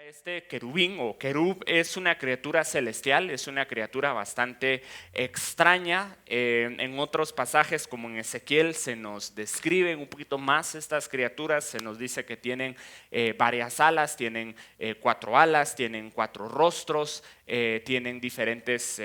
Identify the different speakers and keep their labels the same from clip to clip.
Speaker 1: Este querubín o querub es una criatura celestial, es una criatura bastante extraña. En otros pasajes, como en Ezequiel, se nos describen un poquito más estas criaturas. Se nos dice que tienen varias alas, tienen 4 alas, tienen 4 rostros, tienen diferentes,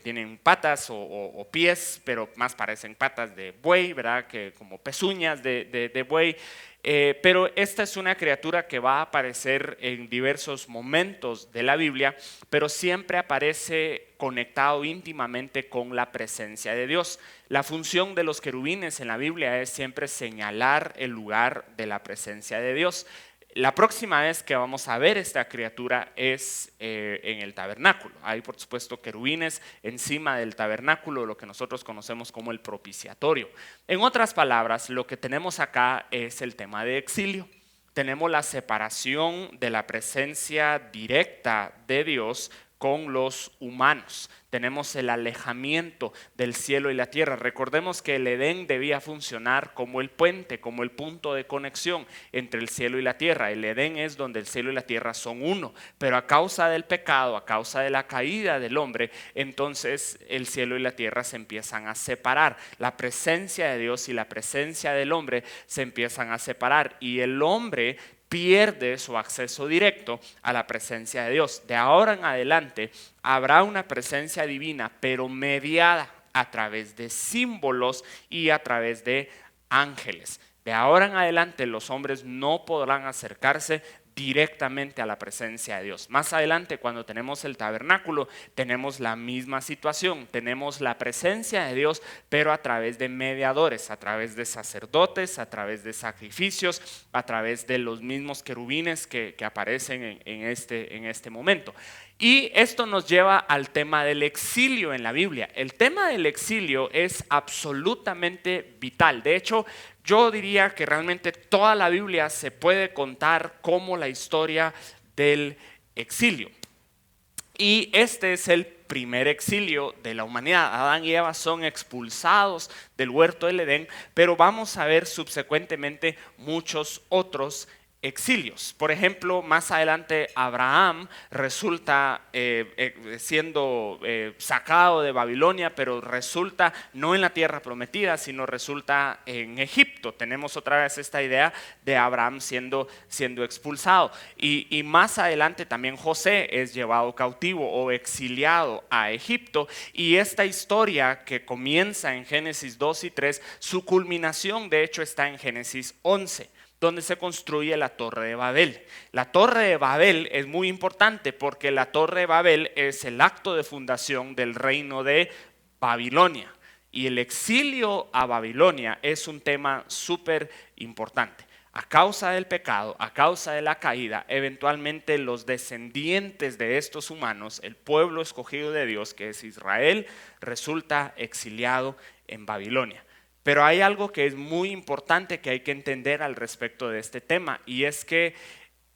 Speaker 1: tienen patas o pies, pero más parecen patas de buey, ¿verdad? Que como pezuñas de buey. Pero esta es una criatura que va a aparecer en diversos momentos de la Biblia, pero siempre aparece conectado íntimamente con la presencia de Dios. La función de los querubines en la Biblia es siempre señalar el lugar de la presencia de Dios. La próxima vez que vamos a ver esta criatura es en el tabernáculo. Hay, por supuesto, querubines encima del tabernáculo, lo que nosotros conocemos como el propiciatorio. En otras palabras, lo que tenemos acá es el tema de exilio. Tenemos la separación de la presencia directa de Dios con los humanos. Tenemos el alejamiento del cielo y la tierra. Recordemos que el Edén debía funcionar como el puente, como el punto de conexión entre el cielo y la tierra. El Edén es donde el cielo y la tierra son uno, pero a causa del pecado, a causa de la caída del hombre, entonces el cielo y la tierra se empiezan a separar. La presencia de Dios y la presencia del hombre se empiezan a separar y el hombre pierde su acceso directo a la presencia de Dios. De ahora en adelante habrá una presencia divina, pero mediada a través de símbolos y a través de ángeles. De ahora en adelante los hombres no podrán acercarse directamente a la presencia de Dios. Más adelante, cuando tenemos el tabernáculo, tenemos la misma situación. Tenemos la presencia de Dios, pero a través de mediadores, a través de sacerdotes, a través de sacrificios, a través de los mismos querubines que aparecen en este momento. Y esto nos lleva al tema del exilio en la Biblia. El tema del exilio es absolutamente vital. De hecho, yo diría que realmente toda la Biblia se puede contar como la historia del exilio. Y este es el primer exilio de la humanidad. Adán y Eva son expulsados del huerto del Edén, pero vamos a ver subsecuentemente muchos otros exilios. Por ejemplo, más adelante Abraham resulta siendo sacado de Babilonia, pero resulta no en la tierra prometida, sino resulta en Egipto. Tenemos otra vez esta idea de Abraham siendo expulsado. Y más adelante también José es llevado cautivo o exiliado a Egipto. Y esta historia que comienza en Génesis 2 y 3, su culminación de hecho está en Génesis 11. Donde se construye la Torre de Babel. La Torre de Babel es muy importante porque la Torre de Babel es el acto de fundación del reino de Babilonia. Y el exilio a Babilonia es un tema súper importante. A causa del pecado, a causa de la caída, eventualmente los descendientes de estos humanos, el pueblo escogido de Dios, que es Israel, resulta exiliado en Babilonia. Pero hay algo que es muy importante que hay que entender al respecto de este tema, y es que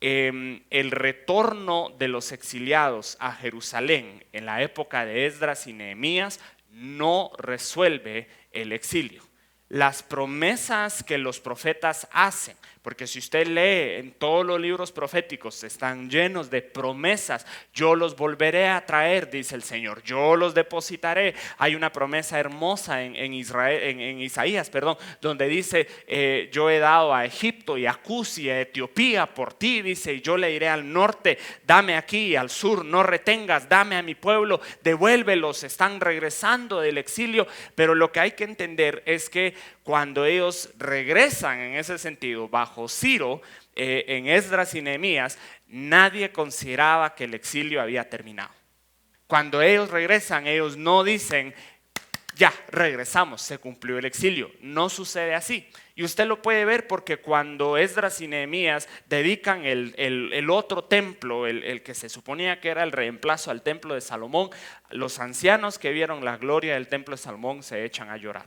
Speaker 1: el retorno de los exiliados a Jerusalén en la época de Esdras y Nehemías no resuelve el exilio. Las promesas que los profetas hacen, porque si usted lee en todos los libros proféticos, están llenos de promesas. Yo los volveré a traer, dice el Señor, yo los depositaré. Hay una promesa hermosa en Isaías, donde dice, yo he dado a Egipto y a Cus y a Etiopía por ti, dice, y yo le diré al norte, dame aquí, y al sur, no retengas, dame a mi pueblo, devuélvelos. Están regresando del exilio, pero lo que hay que entender es que cuando ellos regresan en ese sentido bajo Ciro, en Esdras y Nehemías, nadie consideraba que el exilio había terminado. Cuando ellos regresan, ellos no dicen, ya, regresamos, se cumplió el exilio. No sucede así. Y usted lo puede ver porque cuando Esdras y Nehemías dedican el otro templo, el que se suponía que era el reemplazo al templo de Salomón, los ancianos que vieron la gloria del templo de Salomón se echan a llorar.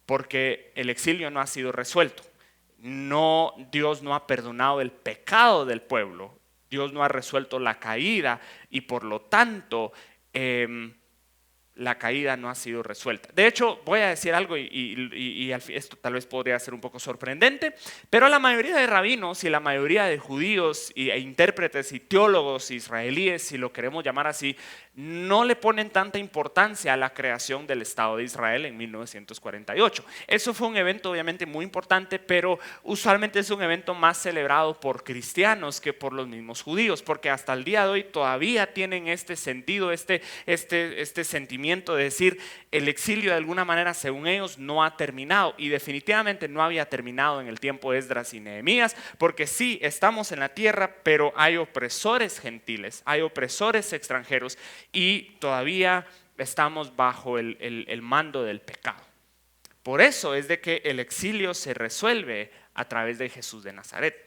Speaker 1: Porque el exilio no ha sido resuelto. No, Dios no ha perdonado el pecado del pueblo. Dios no ha resuelto la caída y por lo tanto la caída no ha sido resuelta. De hecho, voy a decir algo esto tal vez podría ser un poco sorprendente, pero la mayoría de rabinos y la mayoría de judíos e intérpretes y teólogos israelíes, si lo queremos llamar así, no le ponen tanta importancia a la creación del Estado de Israel en 1948. Eso fue un evento obviamente muy importante, pero usualmente es un evento más celebrado por cristianos que por los mismos judíos, porque hasta el día de hoy todavía tienen este sentido, este sentimiento de decir el exilio de alguna manera según ellos no ha terminado, y definitivamente no había terminado en el tiempo de Esdras y Nehemías, porque sí, estamos en la tierra, pero hay opresores gentiles, hay opresores extranjeros y todavía estamos bajo el mando del pecado. Por eso es de que el exilio se resuelve a través de Jesús de Nazaret.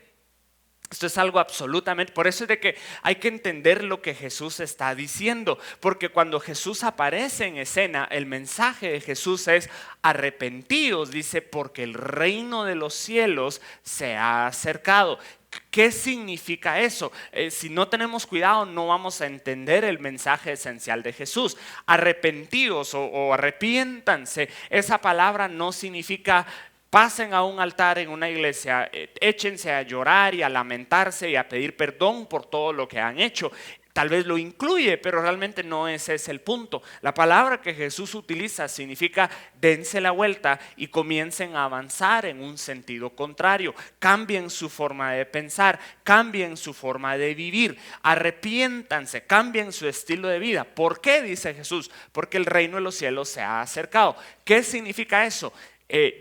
Speaker 1: Esto es algo absolutamente, por eso es de que hay que entender lo que Jesús está diciendo, porque cuando Jesús aparece en escena, el mensaje de Jesús es: arrepentíos, dice, porque el reino de los cielos se ha acercado. ¿Qué significa eso? Si no tenemos cuidado, no vamos a entender el mensaje esencial de Jesús. Arrepentíos o arrepiéntanse, esa palabra no significa pasen a un altar en una iglesia, échense a llorar y a lamentarse y a pedir perdón por todo lo que han hecho. Tal vez lo incluye, pero realmente no ese es el punto. La palabra que Jesús utiliza significa dense la vuelta y comiencen a avanzar en un sentido contrario. Cambien su forma de pensar, cambien su forma de vivir, arrepiéntanse, cambien su estilo de vida. ¿Por qué? Dice Jesús, porque el reino de los cielos se ha acercado. ¿Qué significa eso?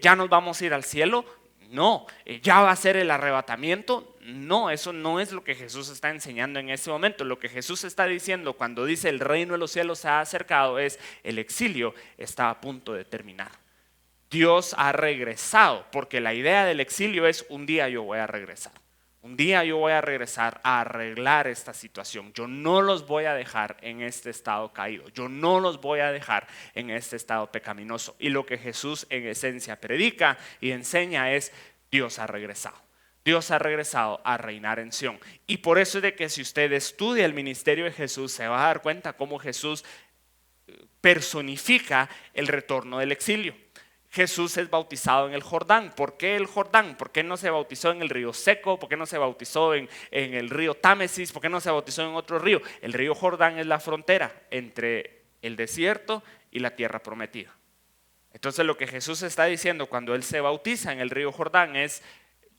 Speaker 1: ¿Ya nos vamos a ir al cielo? No. ¿Ya va a ser el arrebatamiento? No, eso no es lo que Jesús está enseñando en ese momento. Lo que Jesús está diciendo cuando dice el reino de los cielos se ha acercado es: el exilio está a punto de terminar. Dios ha regresado, porque la idea del exilio es: un día yo voy a regresar. Un día yo voy a regresar a arreglar esta situación. Yo no los voy a dejar en este estado caído. Yo no los voy a dejar en este estado pecaminoso. Y lo que Jesús en esencia predica y enseña es: Dios ha regresado. Dios ha regresado a reinar en Sión. Y por eso es de que si usted estudia el ministerio de Jesús, se va a dar cuenta cómo Jesús personifica el retorno del exilio. Jesús es bautizado en el Jordán. ¿Por qué el Jordán? ¿Por qué no se bautizó en el río Seco? ¿Por qué no se bautizó en el río Támesis? ¿Por qué no se bautizó en otro río? El río Jordán es la frontera entre el desierto y la tierra prometida. Entonces lo que Jesús está diciendo cuando Él se bautiza en el río Jordán es: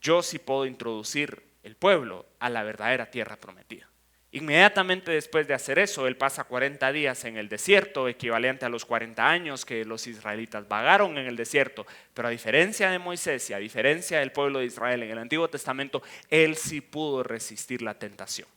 Speaker 1: yo sí puedo introducir el pueblo a la verdadera tierra prometida. Inmediatamente después de hacer eso, Él pasa 40 días en el desierto, equivalente a los 40 años que los israelitas vagaron en el desierto. Pero a diferencia de Moisés y a diferencia del pueblo de Israel en el Antiguo Testamento, Él sí pudo resistir la tentación.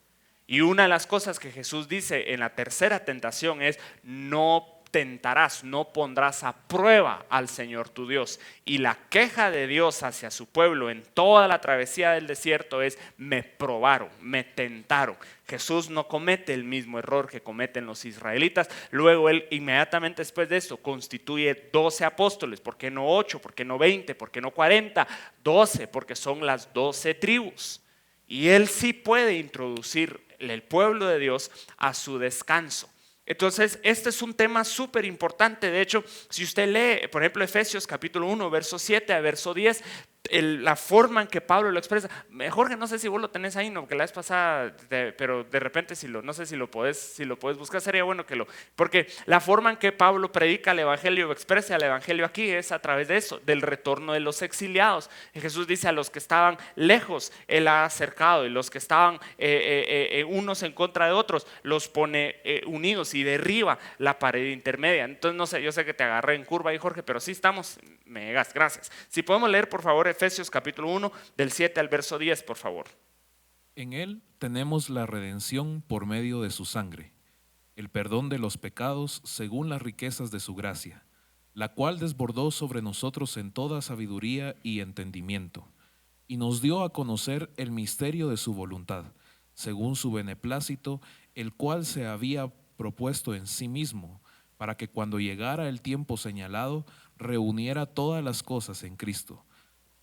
Speaker 1: Y una de las cosas que Jesús dice en la tercera tentación es: no tentarás, no pondrás a prueba al Señor tu Dios. Y la queja de Dios hacia su pueblo en toda la travesía del desierto es: me probaron, me tentaron. Jesús no comete el mismo error que cometen los israelitas. Luego Él inmediatamente después de esto constituye 12 apóstoles. ¿Por qué no 8? ¿Por qué no 20? ¿Por qué no 40? 12, porque son las 12 tribus. Y Él sí puede introducir el pueblo de Dios a su descanso. Entonces, este es un tema súper importante. De hecho, si usted lee, por ejemplo, Efesios capítulo 1, verso 7 a verso 10, la forma en que Pablo lo expresa. Jorge, no sé si vos lo tenés ahí, no, porque la vez pasada, pero de repente no sé si lo podés buscar, sería bueno que porque la forma en que Pablo predica el evangelio, expresa el evangelio aquí, es a través de eso, del retorno de los exiliados. Y Jesús dice: a los que estaban lejos, Él ha acercado, y los que estaban unos en contra de otros, los pone unidos y derriba la pared intermedia. Entonces, no sé, yo sé que te agarré en curva ahí, Jorge, pero sí estamos, me llegas, gracias. Si podemos leer, por favor, Efesios capítulo 1, del 7 al verso 10, por favor.
Speaker 2: En Él tenemos la redención por medio de su sangre, el perdón de los pecados según las riquezas de su gracia, la cual desbordó sobre nosotros en toda sabiduría y entendimiento, y nos dio a conocer el misterio de su voluntad, según su beneplácito, el cual se había propuesto en sí mismo, para que cuando llegara el tiempo señalado, reuniera todas las cosas en Cristo,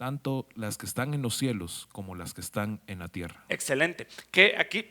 Speaker 2: tanto las que están en los cielos como las que están en la tierra.
Speaker 1: Excelente. Que aquí,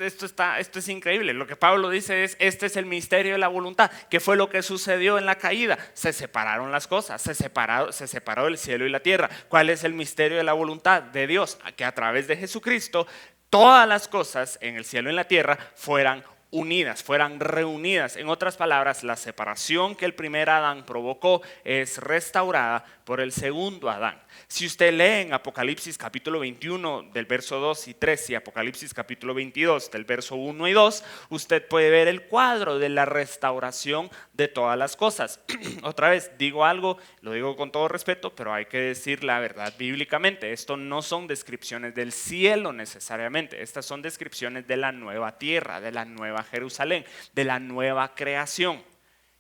Speaker 1: esto es increíble. Lo que Pablo dice es, este es el misterio de la voluntad. ¿Qué fue lo que sucedió en la caída? Se separaron las cosas, se separó el cielo y la tierra. ¿Cuál es el misterio de la voluntad de Dios? Que a través de Jesucristo, todas las cosas en el cielo y en la tierra fueran unidas, fueran reunidas. En otras palabras, la separación que el primer Adán provocó es restaurada por el segundo Adán. Si usted lee en Apocalipsis capítulo 21 del verso 2 y 3 y Apocalipsis capítulo 22 del verso 1 y 2, usted puede ver el cuadro de la restauración de todas las cosas. Otra vez, digo algo, lo digo con todo respeto, pero hay que decir la verdad bíblicamente. Esto no son descripciones del cielo necesariamente, estas son descripciones de la nueva tierra, de la nueva Jerusalén, de la nueva creación.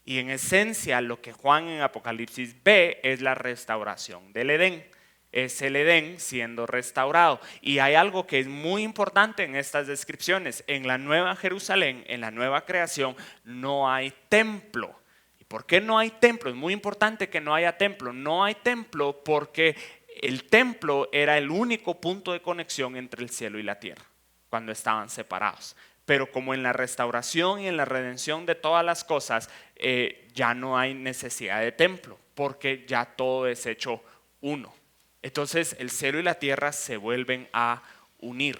Speaker 1: Y en esencia lo que Juan en Apocalipsis ve es la restauración del Edén. Es el Edén siendo restaurado. Y hay algo que es muy importante en estas descripciones. En la nueva Jerusalén, en la nueva creación, no hay templo. ¿Y por qué no hay templo? Es muy importante que no haya templo. No hay templo porque el templo era el único punto de conexión entre el cielo y la tierra cuando estaban separados. Pero como en la restauración y en la redención de todas las cosas, ya no hay necesidad de templo, porque ya todo es hecho uno. Entonces el cielo y la tierra se vuelven a unir.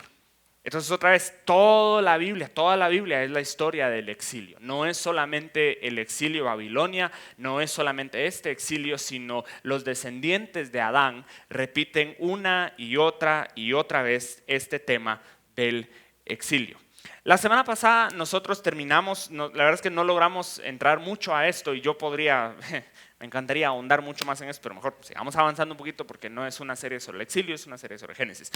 Speaker 1: Entonces otra vez, toda la Biblia es la historia del exilio. No es solamente el exilio a Babilonia, no es solamente este exilio, sino los descendientes de Adán repiten una y otra vez este tema del exilio. La semana pasada nosotros terminamos, la verdad es que no logramos entrar mucho a esto y yo podría, me encantaría ahondar mucho más en esto, pero mejor sigamos avanzando un poquito porque no es una serie sobre el exilio, es una serie sobre Génesis.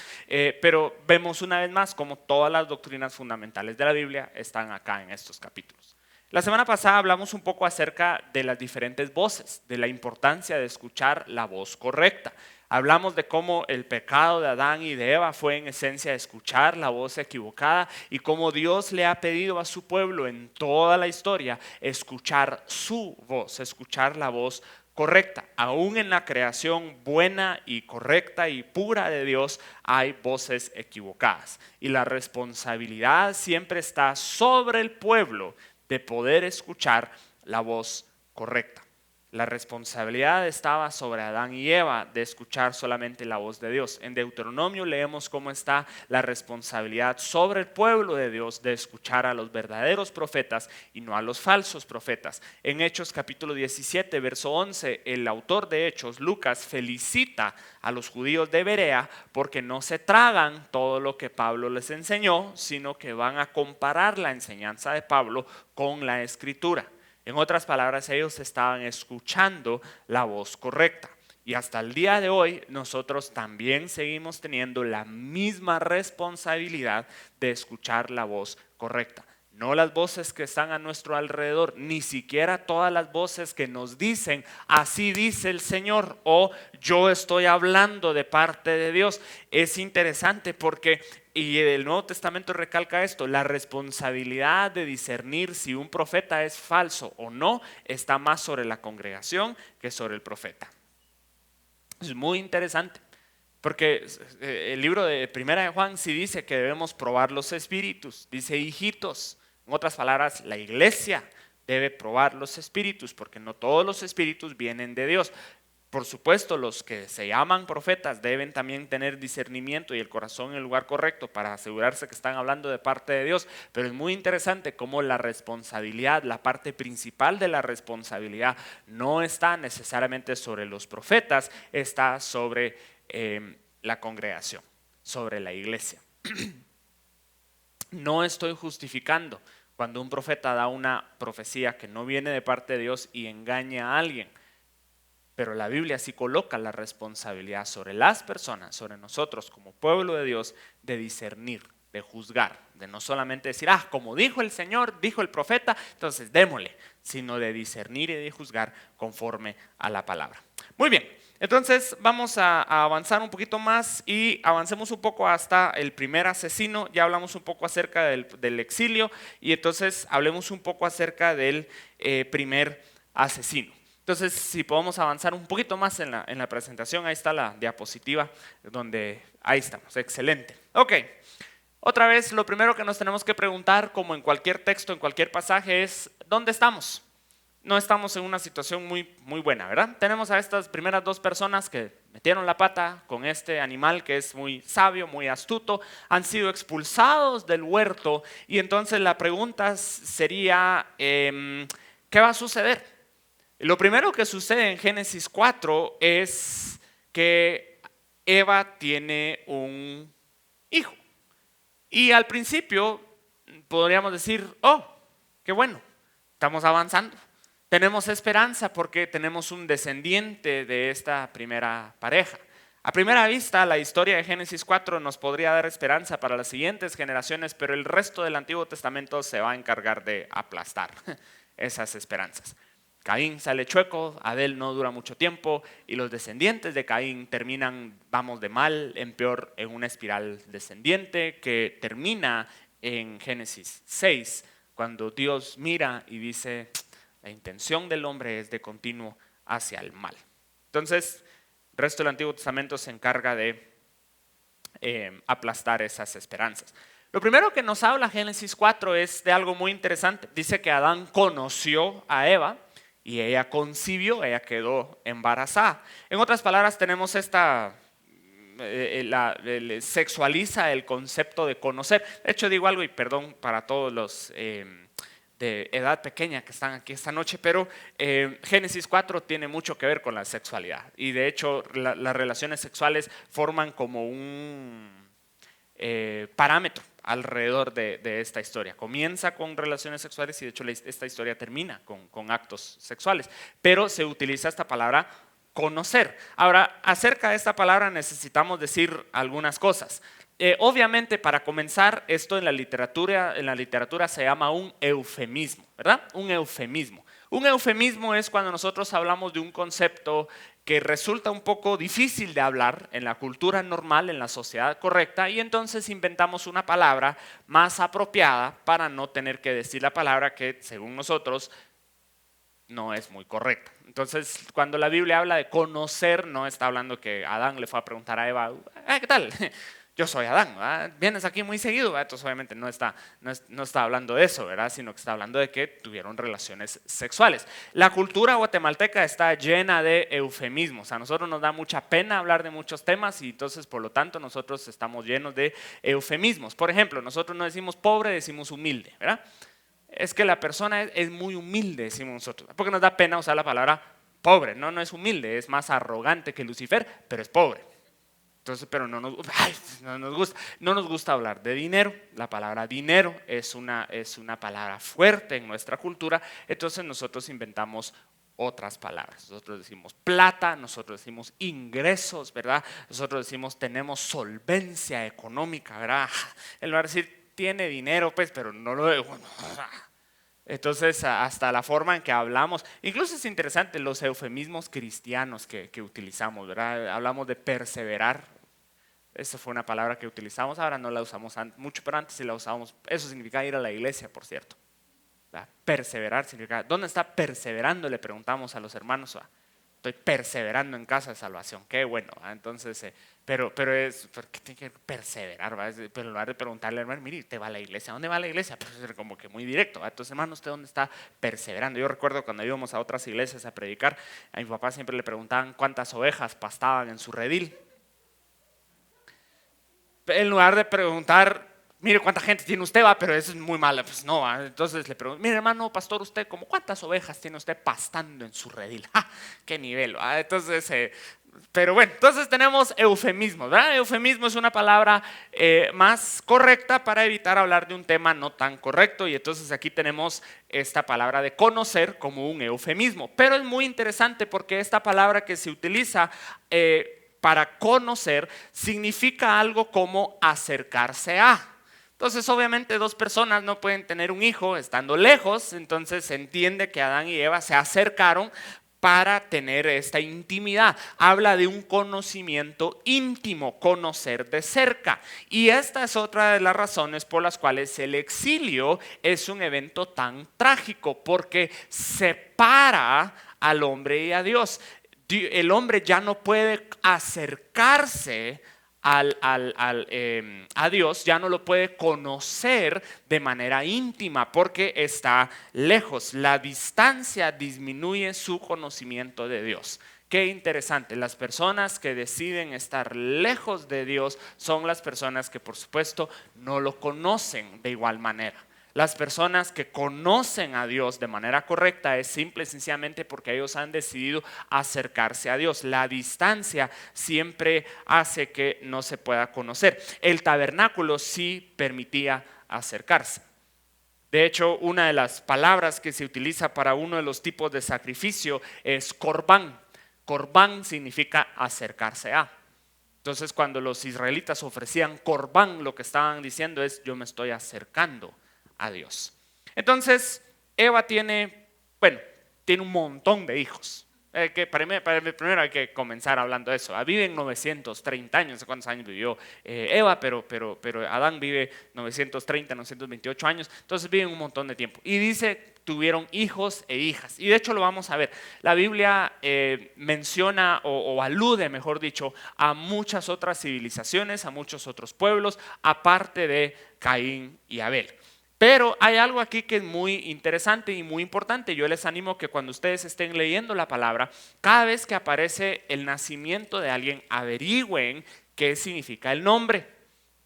Speaker 1: Pero vemos una vez más cómo todas las doctrinas fundamentales de la Biblia están acá en estos capítulos. La semana pasada hablamos un poco acerca de las diferentes voces, de la importancia de escuchar la voz correcta. Hablamos de cómo el pecado de Adán y de Eva fue en esencia escuchar la voz equivocada y cómo Dios le ha pedido a su pueblo en toda la historia escuchar su voz, escuchar la voz correcta. Aún en la creación buena y correcta y pura de Dios hay voces equivocadas y la responsabilidad siempre está sobre el pueblo de poder escuchar la voz correcta. La responsabilidad estaba sobre Adán y Eva de escuchar solamente la voz de Dios. En Deuteronomio leemos cómo está la responsabilidad sobre el pueblo de Dios de escuchar a los verdaderos profetas y no a los falsos profetas. En Hechos capítulo 17, verso 11, el autor de Hechos, Lucas, felicita a los judíos de Berea porque no se tragan todo lo que Pablo les enseñó, sino que van a comparar la enseñanza de Pablo con la Escritura. En otras palabras, ellos estaban escuchando la voz correcta. Y hasta el día de hoy nosotros también seguimos teniendo la misma responsabilidad de escuchar la voz correcta. No las voces que están a nuestro alrededor, ni siquiera todas las voces que nos dicen, así dice el Señor, o yo estoy hablando de parte de Dios. Es interesante porque, y el Nuevo Testamento recalca esto, la responsabilidad de discernir si un profeta es falso o no está más sobre la congregación que sobre el profeta. Es muy interesante. Porque el libro de Primera de Juan sí dice que debemos probar los espíritus, dice hijitos. En otras palabras, la iglesia debe probar los espíritus porque no todos los espíritus vienen de Dios. Por supuesto, los que se llaman profetas deben también tener discernimiento y el corazón en el lugar correcto para asegurarse que están hablando de parte de Dios. Pero es muy interesante cómo la responsabilidad, la parte principal de la responsabilidad no está necesariamente sobre los profetas, está sobre la congregación, sobre la iglesia. No estoy justificando cuando un profeta da una profecía que no viene de parte de Dios y engaña a alguien. Pero la Biblia sí coloca la responsabilidad sobre las personas, sobre nosotros como pueblo de Dios, de discernir, de juzgar, de no solamente decir, como dijo el Señor, dijo el profeta, entonces démosle, sino de discernir y de juzgar conforme a la palabra. Muy bien, entonces vamos a avanzar un poquito más y avancemos un poco hasta el primer asesino. Ya hablamos un poco acerca del exilio y entonces hablemos un poco acerca del primer asesino. Entonces, si podemos avanzar un poquito más en la presentación, ahí está la diapositiva, ahí estamos, excelente. Ok, otra vez, lo primero que nos tenemos que preguntar, como en cualquier texto, en cualquier pasaje, es ¿dónde estamos? No estamos en una situación muy buena, ¿verdad? Tenemos a estas primeras dos personas que metieron la pata con este animal que es muy sabio, muy astuto, han sido expulsados del huerto y entonces la pregunta sería, ¿qué va a suceder? Lo primero que sucede en Génesis 4 es que Eva tiene un hijo. Y al principio podríamos decir, oh, qué bueno, estamos avanzando. Tenemos esperanza porque tenemos un descendiente de esta primera pareja. A primera vista, la historia de Génesis 4 nos podría dar esperanza para las siguientes generaciones, pero el resto del Antiguo Testamento se va a encargar de aplastar esas esperanzas. Caín sale chueco, Abel no dura mucho tiempo y los descendientes de Caín terminan, vamos de mal en peor, en una espiral descendiente que termina en Génesis 6, cuando Dios mira y dice, la intención del hombre es de continuo hacia el mal. Entonces, el resto del Antiguo Testamento se encarga de aplastar esas esperanzas. Lo primero que nos habla Génesis 4 es de algo muy interesante. Dice que Adán conoció a Eva y ella concibió, ella quedó embarazada. En otras palabras, tenemos sexualiza el concepto de conocer. De hecho, digo algo y perdón para todos los de edad pequeña que están aquí esta noche, pero Génesis 4 tiene mucho que ver con la sexualidad. Y de hecho, las relaciones sexuales forman como un parámetro alrededor de esta historia. Comienza con relaciones sexuales y de hecho esta historia termina con actos sexuales, pero se utiliza esta palabra conocer. Ahora, acerca de esta palabra necesitamos decir algunas cosas. Obviamente, para comenzar, esto en la literatura se llama un eufemismo, ¿verdad? Un eufemismo. Un eufemismo es cuando nosotros hablamos de un concepto que resulta un poco difícil de hablar en la cultura normal, en la sociedad correcta, y entonces inventamos una palabra más apropiada para no tener que decir la palabra que, según nosotros, no es muy correcta. Entonces, cuando la Biblia habla de conocer, no está hablando que Adán le fue a preguntar a Eva, ¿qué tal? Yo soy Adán, ¿verdad? Vienes aquí muy seguido, ¿verdad? Entonces obviamente no está hablando de eso, ¿verdad? Sino que está hablando de que tuvieron relaciones sexuales. La cultura guatemalteca está llena de eufemismos. A nosotros nos da mucha pena hablar de muchos temas y entonces por lo tanto nosotros estamos llenos de eufemismos. Por ejemplo, nosotros no decimos pobre, decimos humilde, ¿verdad? Es que la persona es muy humilde, decimos nosotros, porque nos da pena usar la palabra pobre. No es humilde, es más arrogante que Lucifer, pero es pobre. Entonces, pero no nos gusta hablar de dinero. La palabra dinero es una palabra fuerte en nuestra cultura. Entonces nosotros inventamos otras palabras. Nosotros decimos plata, nosotros decimos ingresos, ¿verdad? Nosotros decimos tenemos solvencia económica, ¿verdad? Él va a decir tiene dinero, pues, pero no lo de bueno. Entonces, hasta la forma en que hablamos, incluso es interesante los eufemismos cristianos que utilizamos, ¿verdad? Hablamos de perseverar. Esa fue una palabra que utilizamos, ahora no la usamos mucho, pero antes sí la usábamos. Eso significa ir a la iglesia, por cierto. ¿Verdad? Perseverar significa, ¿dónde está perseverando? Le preguntamos a los hermanos. Estoy perseverando en casa de salvación, qué bueno. Entonces, pero ¿qué tiene que perseverar? Pero en lugar de preguntarle al hermano, mire, ¿te va a la iglesia? ¿Dónde va a la iglesia? Pues es como que muy directo. Entonces, hermano, ¿usted dónde está perseverando? Yo recuerdo cuando íbamos a otras iglesias a predicar, a mi papá siempre le preguntaban cuántas ovejas pastaban en su redil. En lugar de preguntar, mire cuánta gente tiene usted, va, pero eso es muy malo, pues no, ¿va? Entonces le pregunto, mire hermano pastor, usted, ¿como cuántas ovejas tiene usted pastando en su redil? ¡Ja! ¡Qué nivel! ¿Va? Entonces, pero bueno, entonces tenemos eufemismos, ¿verdad? Eufemismo es una palabra más correcta para evitar hablar de un tema no tan correcto y entonces aquí tenemos esta palabra de conocer como un eufemismo, pero es muy interesante porque esta palabra que se utiliza para conocer significa algo como acercarse a. Entonces obviamente dos personas no pueden tener un hijo estando lejos, entonces se entiende que Adán y Eva se acercaron para tener esta intimidad. Habla de un conocimiento íntimo, conocer de cerca. Y esta es otra de las razones por las cuales el exilio es un evento tan trágico, porque separa al hombre y a Dios. El hombre ya no puede acercarse a Dios, ya no lo puede conocer de manera íntima porque está lejos. La distancia disminuye su conocimiento de Dios. Qué interesante, las personas que deciden estar lejos de Dios son las personas que por supuesto no lo conocen de igual manera. Las personas que conocen a Dios de manera correcta es simple y sencillamente porque ellos han decidido acercarse a Dios. La distancia siempre hace que no se pueda conocer. El tabernáculo sí permitía acercarse. De hecho, una de las palabras que se utiliza para uno de los tipos de sacrificio es corbán. Corbán significa acercarse a. Entonces, cuando los israelitas ofrecían corbán, lo que estaban diciendo es: yo me estoy acercando a Dios. Entonces, Eva tiene un montón de hijos. Primero hay que comenzar hablando de eso. Viven 930 años, no sé cuántos años vivió Eva, pero Adán vive 930, 928 años, entonces viven un montón de tiempo. Y dice, tuvieron hijos e hijas. Y de hecho lo vamos a ver. La Biblia menciona o alude, mejor dicho, a muchas otras civilizaciones, a muchos otros pueblos, aparte de Caín y Abel. Pero hay algo aquí que es muy interesante y muy importante. Yo les animo que cuando ustedes estén leyendo la palabra, cada vez que aparece el nacimiento de alguien, averigüen qué significa el nombre.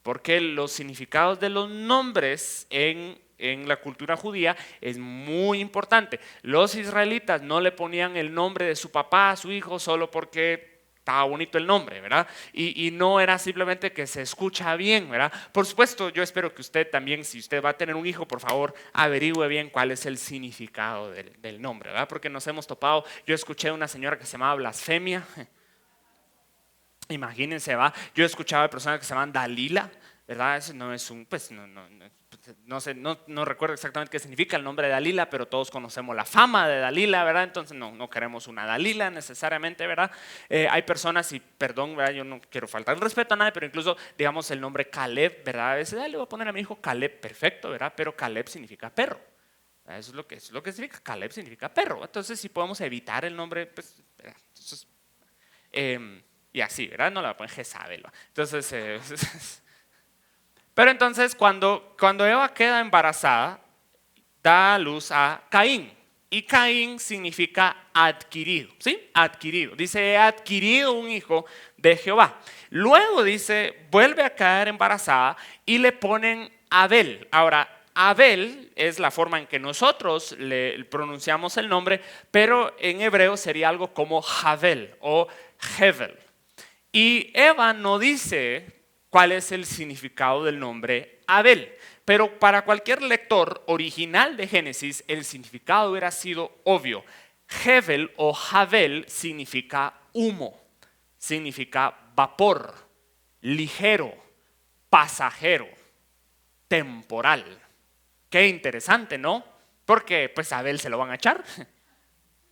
Speaker 1: Porque los significados de los nombres en la cultura judía es muy importante. Los israelitas no le ponían el nombre de su papá a su hijo solo porque estaba bonito el nombre, ¿verdad? Y no era simplemente que se escucha bien, ¿verdad? Por supuesto, yo espero que usted también, si usted va a tener un hijo, por favor, averigüe bien cuál es el significado del nombre, ¿verdad? Porque nos hemos topado, yo escuché a una señora que se llamaba Blasfemia, imagínense, ¿va? Yo escuchaba a personas que se llaman Dalila, ¿verdad? Eso no es un, no recuerdo exactamente qué significa el nombre de Dalila, pero todos conocemos la fama de Dalila, ¿verdad? Entonces no queremos una Dalila necesariamente, ¿verdad? Hay personas, y perdón, ¿verdad? Yo no quiero faltar el respeto a nadie, pero incluso, digamos, el nombre Caleb, ¿verdad? A veces le voy a poner a mi hijo Caleb, perfecto, ¿verdad? Pero Caleb significa perro. Eso es lo que significa. Caleb significa perro. Entonces, si podemos evitar el nombre, pues, entonces, y así, ¿verdad? No le voy a poner Jezabel, ¿va? Entonces, pero entonces cuando Eva queda embarazada, da a luz a Caín. Y Caín significa adquirido, ¿sí? Adquirido. Dice, he adquirido un hijo de Jehová. Luego dice, vuelve a caer embarazada y le ponen Abel. Ahora, Abel es la forma en que nosotros le pronunciamos el nombre, pero en hebreo sería algo como Javel o Hevel. Y Eva no dice cuál es el significado del nombre Abel. Pero para cualquier lector original de Génesis, el significado hubiera sido obvio. Hevel o Javel significa humo, significa vapor, ligero, pasajero, temporal. Qué interesante, ¿no? Porque pues a Abel se lo van a echar.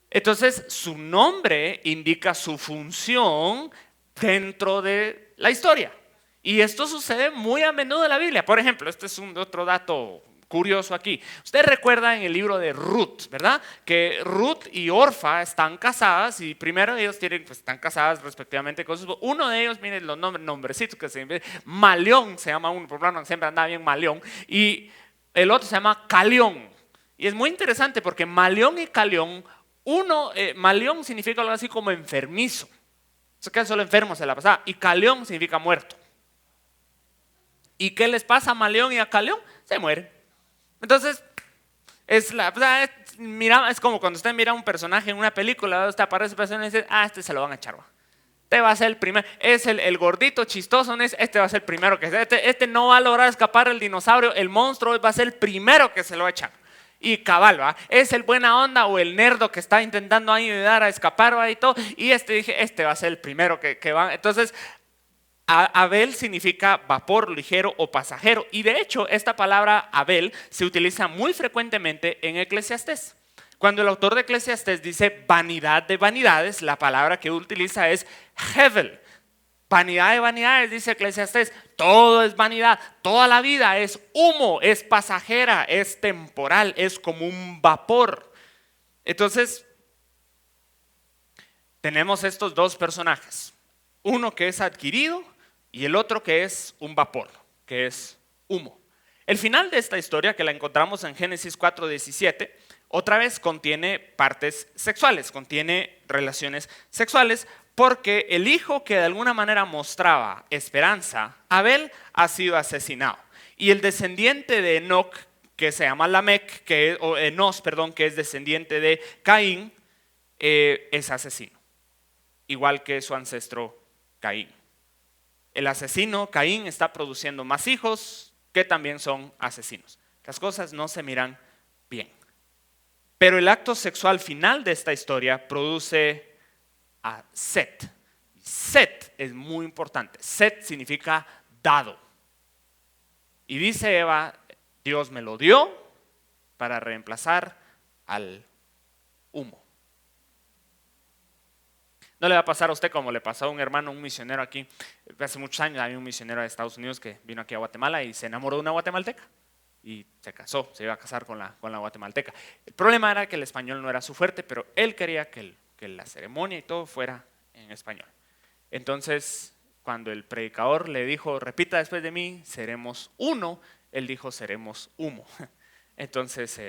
Speaker 1: Entonces su nombre indica su función dentro de la historia. Y esto sucede muy a menudo en la Biblia. Por ejemplo, este es otro dato curioso aquí. Usted recuerda en el libro de Ruth, ¿verdad? Que Ruth y Orfa están casadas y primero ellos están casadas respectivamente con sus. Uno de ellos, miren los nombrecitos que se ven. Malión se llama uno, por ejemplo, siempre andaba bien Malión. Y el otro se llama Calión. Y es muy interesante porque Malión y Calión, Malión significa algo así como enfermizo. Eso que solo enfermo se la pasaba. Y Calión significa muerto. ¿Y qué les pasa a Maleón y a Caleón? Se mueren. Entonces, es como cuando usted mira a un personaje en una película, usted aparece persona y dice, este se lo van a echar. Este va a ser el primero, es el gordito chistoso, este va a ser el primero que este no va a lograr escapar el dinosaurio, el monstruo va a ser el primero que se lo va a echar. Y cabal, ¿va? Es el buena onda o el nerdo que está intentando ayudar a escapar, ¿va? Y todo, y este va a ser el primero que va. Entonces, Abel significa vapor ligero o pasajero, y de hecho esta palabra Abel se utiliza muy frecuentemente en Eclesiastés. Cuando el autor de Eclesiastés dice vanidad de vanidades, la palabra que utiliza es Hevel. Vanidad de vanidades, dice Eclesiastés, todo es vanidad, toda la vida es humo, es pasajera, es temporal, es como un vapor. Entonces, tenemos estos dos personajes, uno que es adquirido y el otro que es un vapor, que es humo. El final de esta historia, que la encontramos en Génesis 4:17, otra vez contiene partes sexuales, contiene relaciones sexuales, porque el hijo que de alguna manera mostraba esperanza, Abel, ha sido asesinado. Y el descendiente de Enoc, que se llama Lamec, o Enos, perdón, que es descendiente de Caín, es asesino, igual que su ancestro Caín. El asesino Caín está produciendo más hijos que también son asesinos. Las cosas no se miran bien. Pero el acto sexual final de esta historia produce a Set. Set es muy importante. Set significa dado. Y dice Eva, Dios me lo dio para reemplazar al humo. No le va a pasar a usted como le pasó a un hermano, un misionero aquí. Hace muchos años había un misionero de Estados Unidos que vino aquí a Guatemala y se enamoró de una guatemalteca. Y se casó, se iba a casar con la guatemalteca. El problema era que el español no era su fuerte, pero él quería que la ceremonia y todo fuera en español. Entonces, cuando el predicador le dijo, repita después de mí, seremos uno, él dijo, seremos humo. Entonces,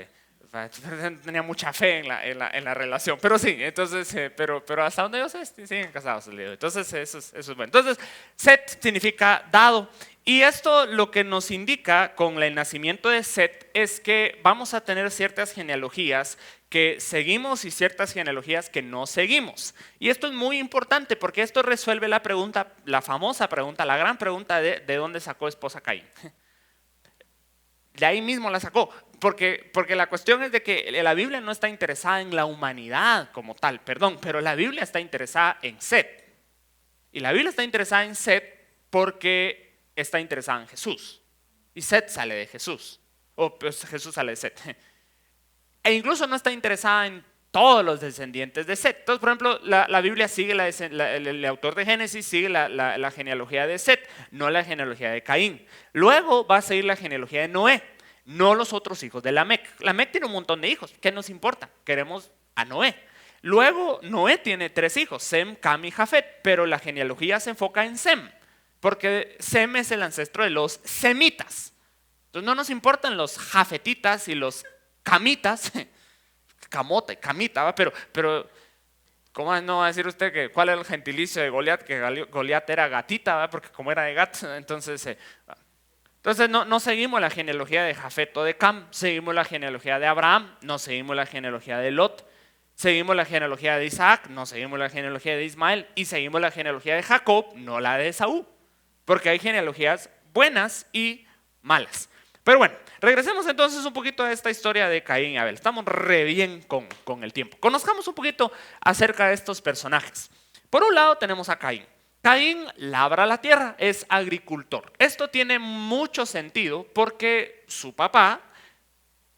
Speaker 1: tenía mucha fe en la relación, pero sí, entonces, pero hasta donde yo sé, siguen casados. Entonces, eso es bueno. Entonces, Set significa dado. Y esto lo que nos indica con el nacimiento de Set es que vamos a tener ciertas genealogías que seguimos y ciertas genealogías que no seguimos. Y esto es muy importante porque esto resuelve la pregunta, la famosa pregunta, la gran pregunta de dónde sacó esposa Caín. De ahí mismo la sacó, porque la cuestión es de que la Biblia no está interesada en la humanidad como tal, pero la Biblia está interesada en Set. Y la Biblia está interesada en Set porque está interesada en Jesús. Y Set sale de Jesús, o pues Jesús sale de Set. E incluso no está interesada en todos los descendientes de Set. Entonces, por ejemplo, la Biblia sigue, el autor de Génesis sigue la genealogía de Set, no la genealogía de Caín. Luego va a seguir la genealogía de Noé, no los otros hijos de Lamec. Lamec tiene un montón de hijos, ¿qué nos importa? Queremos a Noé. Luego Noé tiene 3 hijos, Sem, Cam y Jafet, pero la genealogía se enfoca en Sem, porque Sem es el ancestro de los semitas. Entonces no nos importan los jafetitas y los camitas, camota y camita, ¿va? Pero ¿cómo no va a decir usted que cuál era el gentilicio de Goliat? Que Goliat era gatita, ¿va? Porque como era de Gat, entonces no seguimos la genealogía de Jafet o de Cam, seguimos la genealogía de Abraham, no seguimos la genealogía de Lot, seguimos la genealogía de Isaac, no seguimos la genealogía de Ismael, y seguimos la genealogía de Jacob, no la de Esaú, porque hay genealogías buenas y malas. Pero bueno, regresemos entonces un poquito a esta historia de Caín y Abel. Estamos re bien con el tiempo. Conozcamos un poquito acerca de estos personajes. Por un lado tenemos a Caín. Caín labra la tierra, es agricultor. Esto tiene mucho sentido porque su papá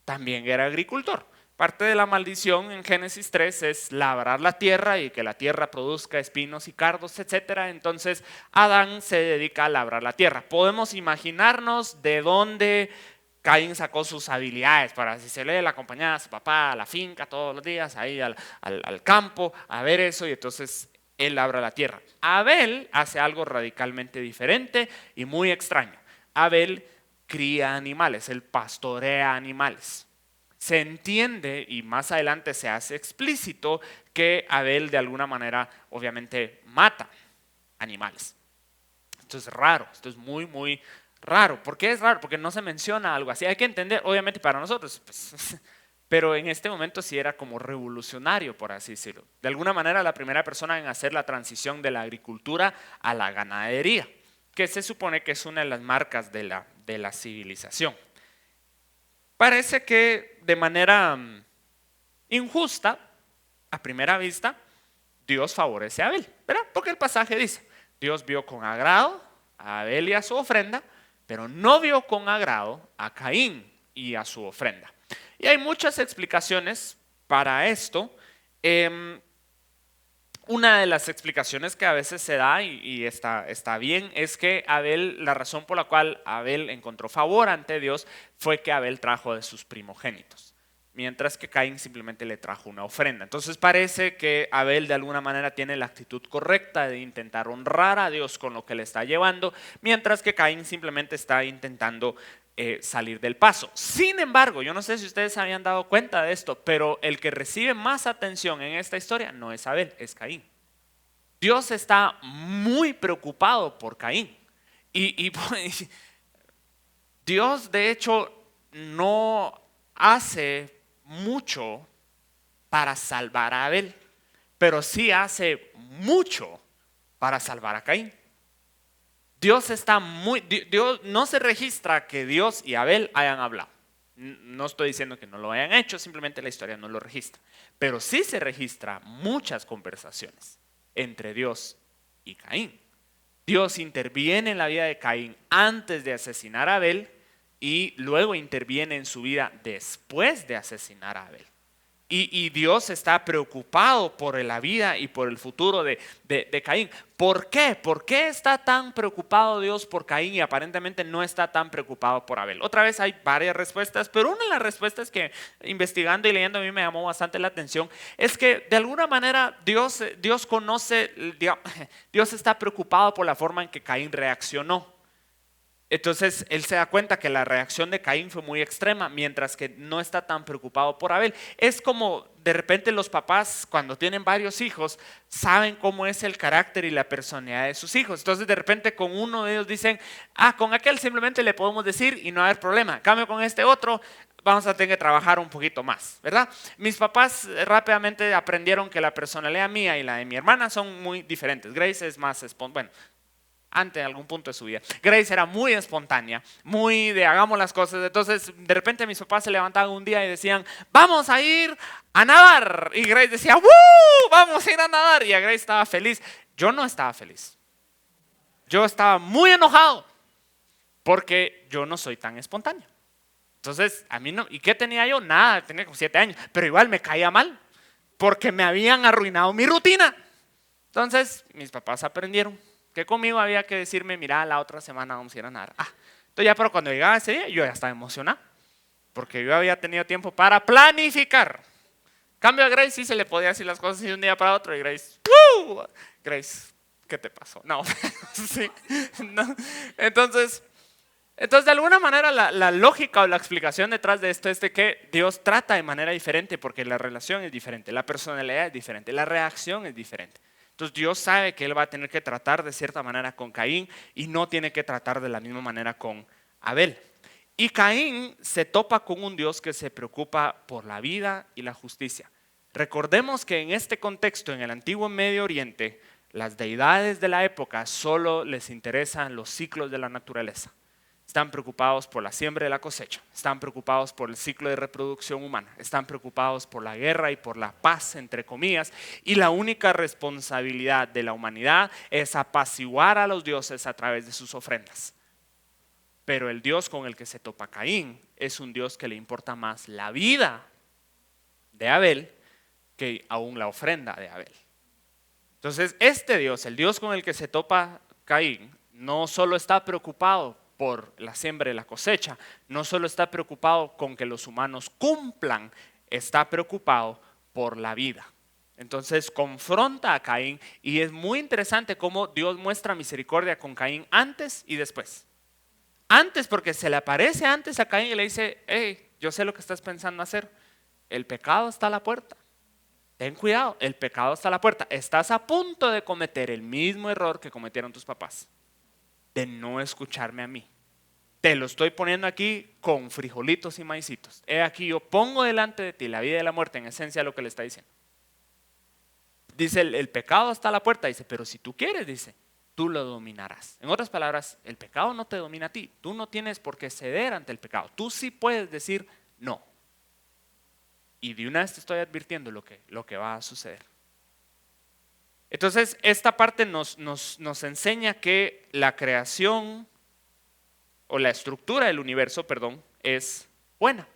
Speaker 1: también era agricultor. Parte de la maldición en Génesis 3 es labrar la tierra y que la tierra produzca espinos y cardos, etc. Entonces Adán se dedica a labrar la tierra. Podemos imaginarnos de dónde Caín sacó sus habilidades para, si se le acompañaba a su papá a la finca todos los días, ahí al campo, a ver eso, y entonces él labra la tierra. Abel hace algo radicalmente diferente y muy extraño. Abel cría animales, él pastorea animales. Se entiende, y más adelante se hace explícito, que Abel de alguna manera obviamente mata animales. Esto es raro, esto es muy, muy raro. ¿Por qué es raro? Porque no se menciona algo así. Hay que entender, obviamente para nosotros, pues, pero en este momento sí era como revolucionario, por así decirlo. De alguna manera la primera persona en hacer la transición de la agricultura a la ganadería, que se supone que es una de las marcas de la civilización. Parece que de manera injusta, a primera vista, Dios favorece a Abel, ¿verdad? Porque el pasaje dice, Dios vio con agrado a Abel y a su ofrenda, pero no vio con agrado a Caín y a su ofrenda. Y hay muchas explicaciones para esto. Una de las explicaciones que a veces se da, y está bien, es que Abel, la razón por la cual Abel encontró favor ante Dios fue que Abel trajo de sus primogénitos. mientras que Caín simplemente le trajo una ofrenda. Entonces parece que Abel de alguna manera tiene la actitud correcta de intentar honrar a Dios con lo que le está llevando, mientras que Caín simplemente está intentando salir del paso. Sin embargo, yo no sé si ustedes habían dado cuenta de esto, pero el que recibe más atención en esta historia no es Abel, es Caín. Dios está muy preocupado por Caín. Y Dios de hecho no hace mucho para salvar a Abel, pero sí hace mucho para salvar a Caín. Dios no se registra que Dios y Abel hayan hablado. No estoy diciendo que no lo hayan hecho, simplemente la historia no lo registra. Pero sí se registra muchas conversaciones entre Dios y Caín. Dios interviene en la vida de Caín antes de asesinar a Abel y luego interviene en su vida después de asesinar a Abel. Y Dios está preocupado por la vida y por el futuro de Caín. ¿Por qué? ¿Por qué está tan preocupado Dios por Caín y aparentemente no está tan preocupado por Abel? Otra vez hay varias respuestas, pero una de las respuestas que investigando y leyendo a mí me llamó bastante la atención es que de alguna manera Dios conoce, Dios está preocupado por la forma en que Caín reaccionó. Entonces él se da cuenta que la reacción de Caín fue muy extrema, mientras que no está tan preocupado por Abel. Es como de repente los papás cuando tienen varios hijos saben cómo es el carácter y la personalidad de sus hijos. Entonces de repente con uno de ellos dicen, con aquel simplemente le podemos decir y no va a haber problema. En cambio con este otro vamos a tener que trabajar un poquito más, ¿verdad? Mis papás rápidamente aprendieron que la personalidad mía y la de mi hermana son muy diferentes. Grace es más espontánea. Antes, en algún punto de su vida, Grace era muy espontánea, muy de hagamos las cosas. Entonces, de repente mis papás se levantaban un día y decían, vamos a ir a nadar. Y Grace decía, ¡woo! Vamos a ir a nadar. Y Grace estaba feliz. Yo no estaba feliz. Yo estaba muy enojado porque yo no soy tan espontáneo. Entonces, a mí no. ¿Y qué tenía yo? Nada, tenía como 7 años. Pero igual me caía mal porque me habían arruinado mi rutina. Entonces, mis papás aprendieron que conmigo había que decirme, mira, la otra semana vamos a ir a nadar. Entonces ya, pero cuando llegaba ese día, yo ya estaba emocionado, porque yo había tenido tiempo para planificar. Cambio a Grace, sí se le podía decir las cosas de un día para otro, y Grace, ¡woo! Grace, ¿qué te pasó? No, sí, no. Entonces, de alguna manera la lógica o la explicación detrás de esto es de que Dios trata de manera diferente, porque la relación es diferente, la personalidad es diferente, la reacción es diferente. Entonces Dios sabe que Él va a tener que tratar de cierta manera con Caín y no tiene que tratar de la misma manera con Abel. Y Caín se topa con un Dios que se preocupa por la vida y la justicia. Recordemos que en este contexto, en el antiguo Medio Oriente, las deidades de la época solo les interesan los ciclos de la naturaleza. Están preocupados por la siembra y la cosecha, están preocupados por el ciclo de reproducción humana, están preocupados por la guerra y por la paz, entre comillas, y la única responsabilidad de la humanidad es apaciguar a los dioses a través de sus ofrendas. Pero el Dios con el que se topa Caín es un Dios que le importa más la vida de Abel que aún la ofrenda de Abel. Entonces este Dios, el Dios con el que se topa Caín, no solo está preocupado por la siembra y la cosecha, no solo está preocupado con que los humanos cumplan, está preocupado por la vida. Entonces confronta a Caín y es muy interesante cómo Dios muestra misericordia con Caín antes y después. Antes porque se le aparece antes a Caín y le dice, hey, yo sé lo que estás pensando hacer, el pecado está a la puerta. Ten cuidado, el pecado está a la puerta. Estás a punto de cometer el mismo error que cometieron tus papás, de no escucharme a mí. Te lo estoy poniendo aquí con frijolitos y maicitos. He aquí yo pongo delante de ti la vida y la muerte, en esencia lo que le está diciendo. Dice, el pecado está a la puerta, dice, pero si tú quieres, dice, tú lo dominarás. En otras palabras, el pecado no te domina a ti. Tú no tienes por qué ceder ante el pecado. Tú sí puedes decir no. Y de una vez te estoy advirtiendo lo que va a suceder. Entonces, esta parte nos enseña que la creación o la estructura del universo, es buena.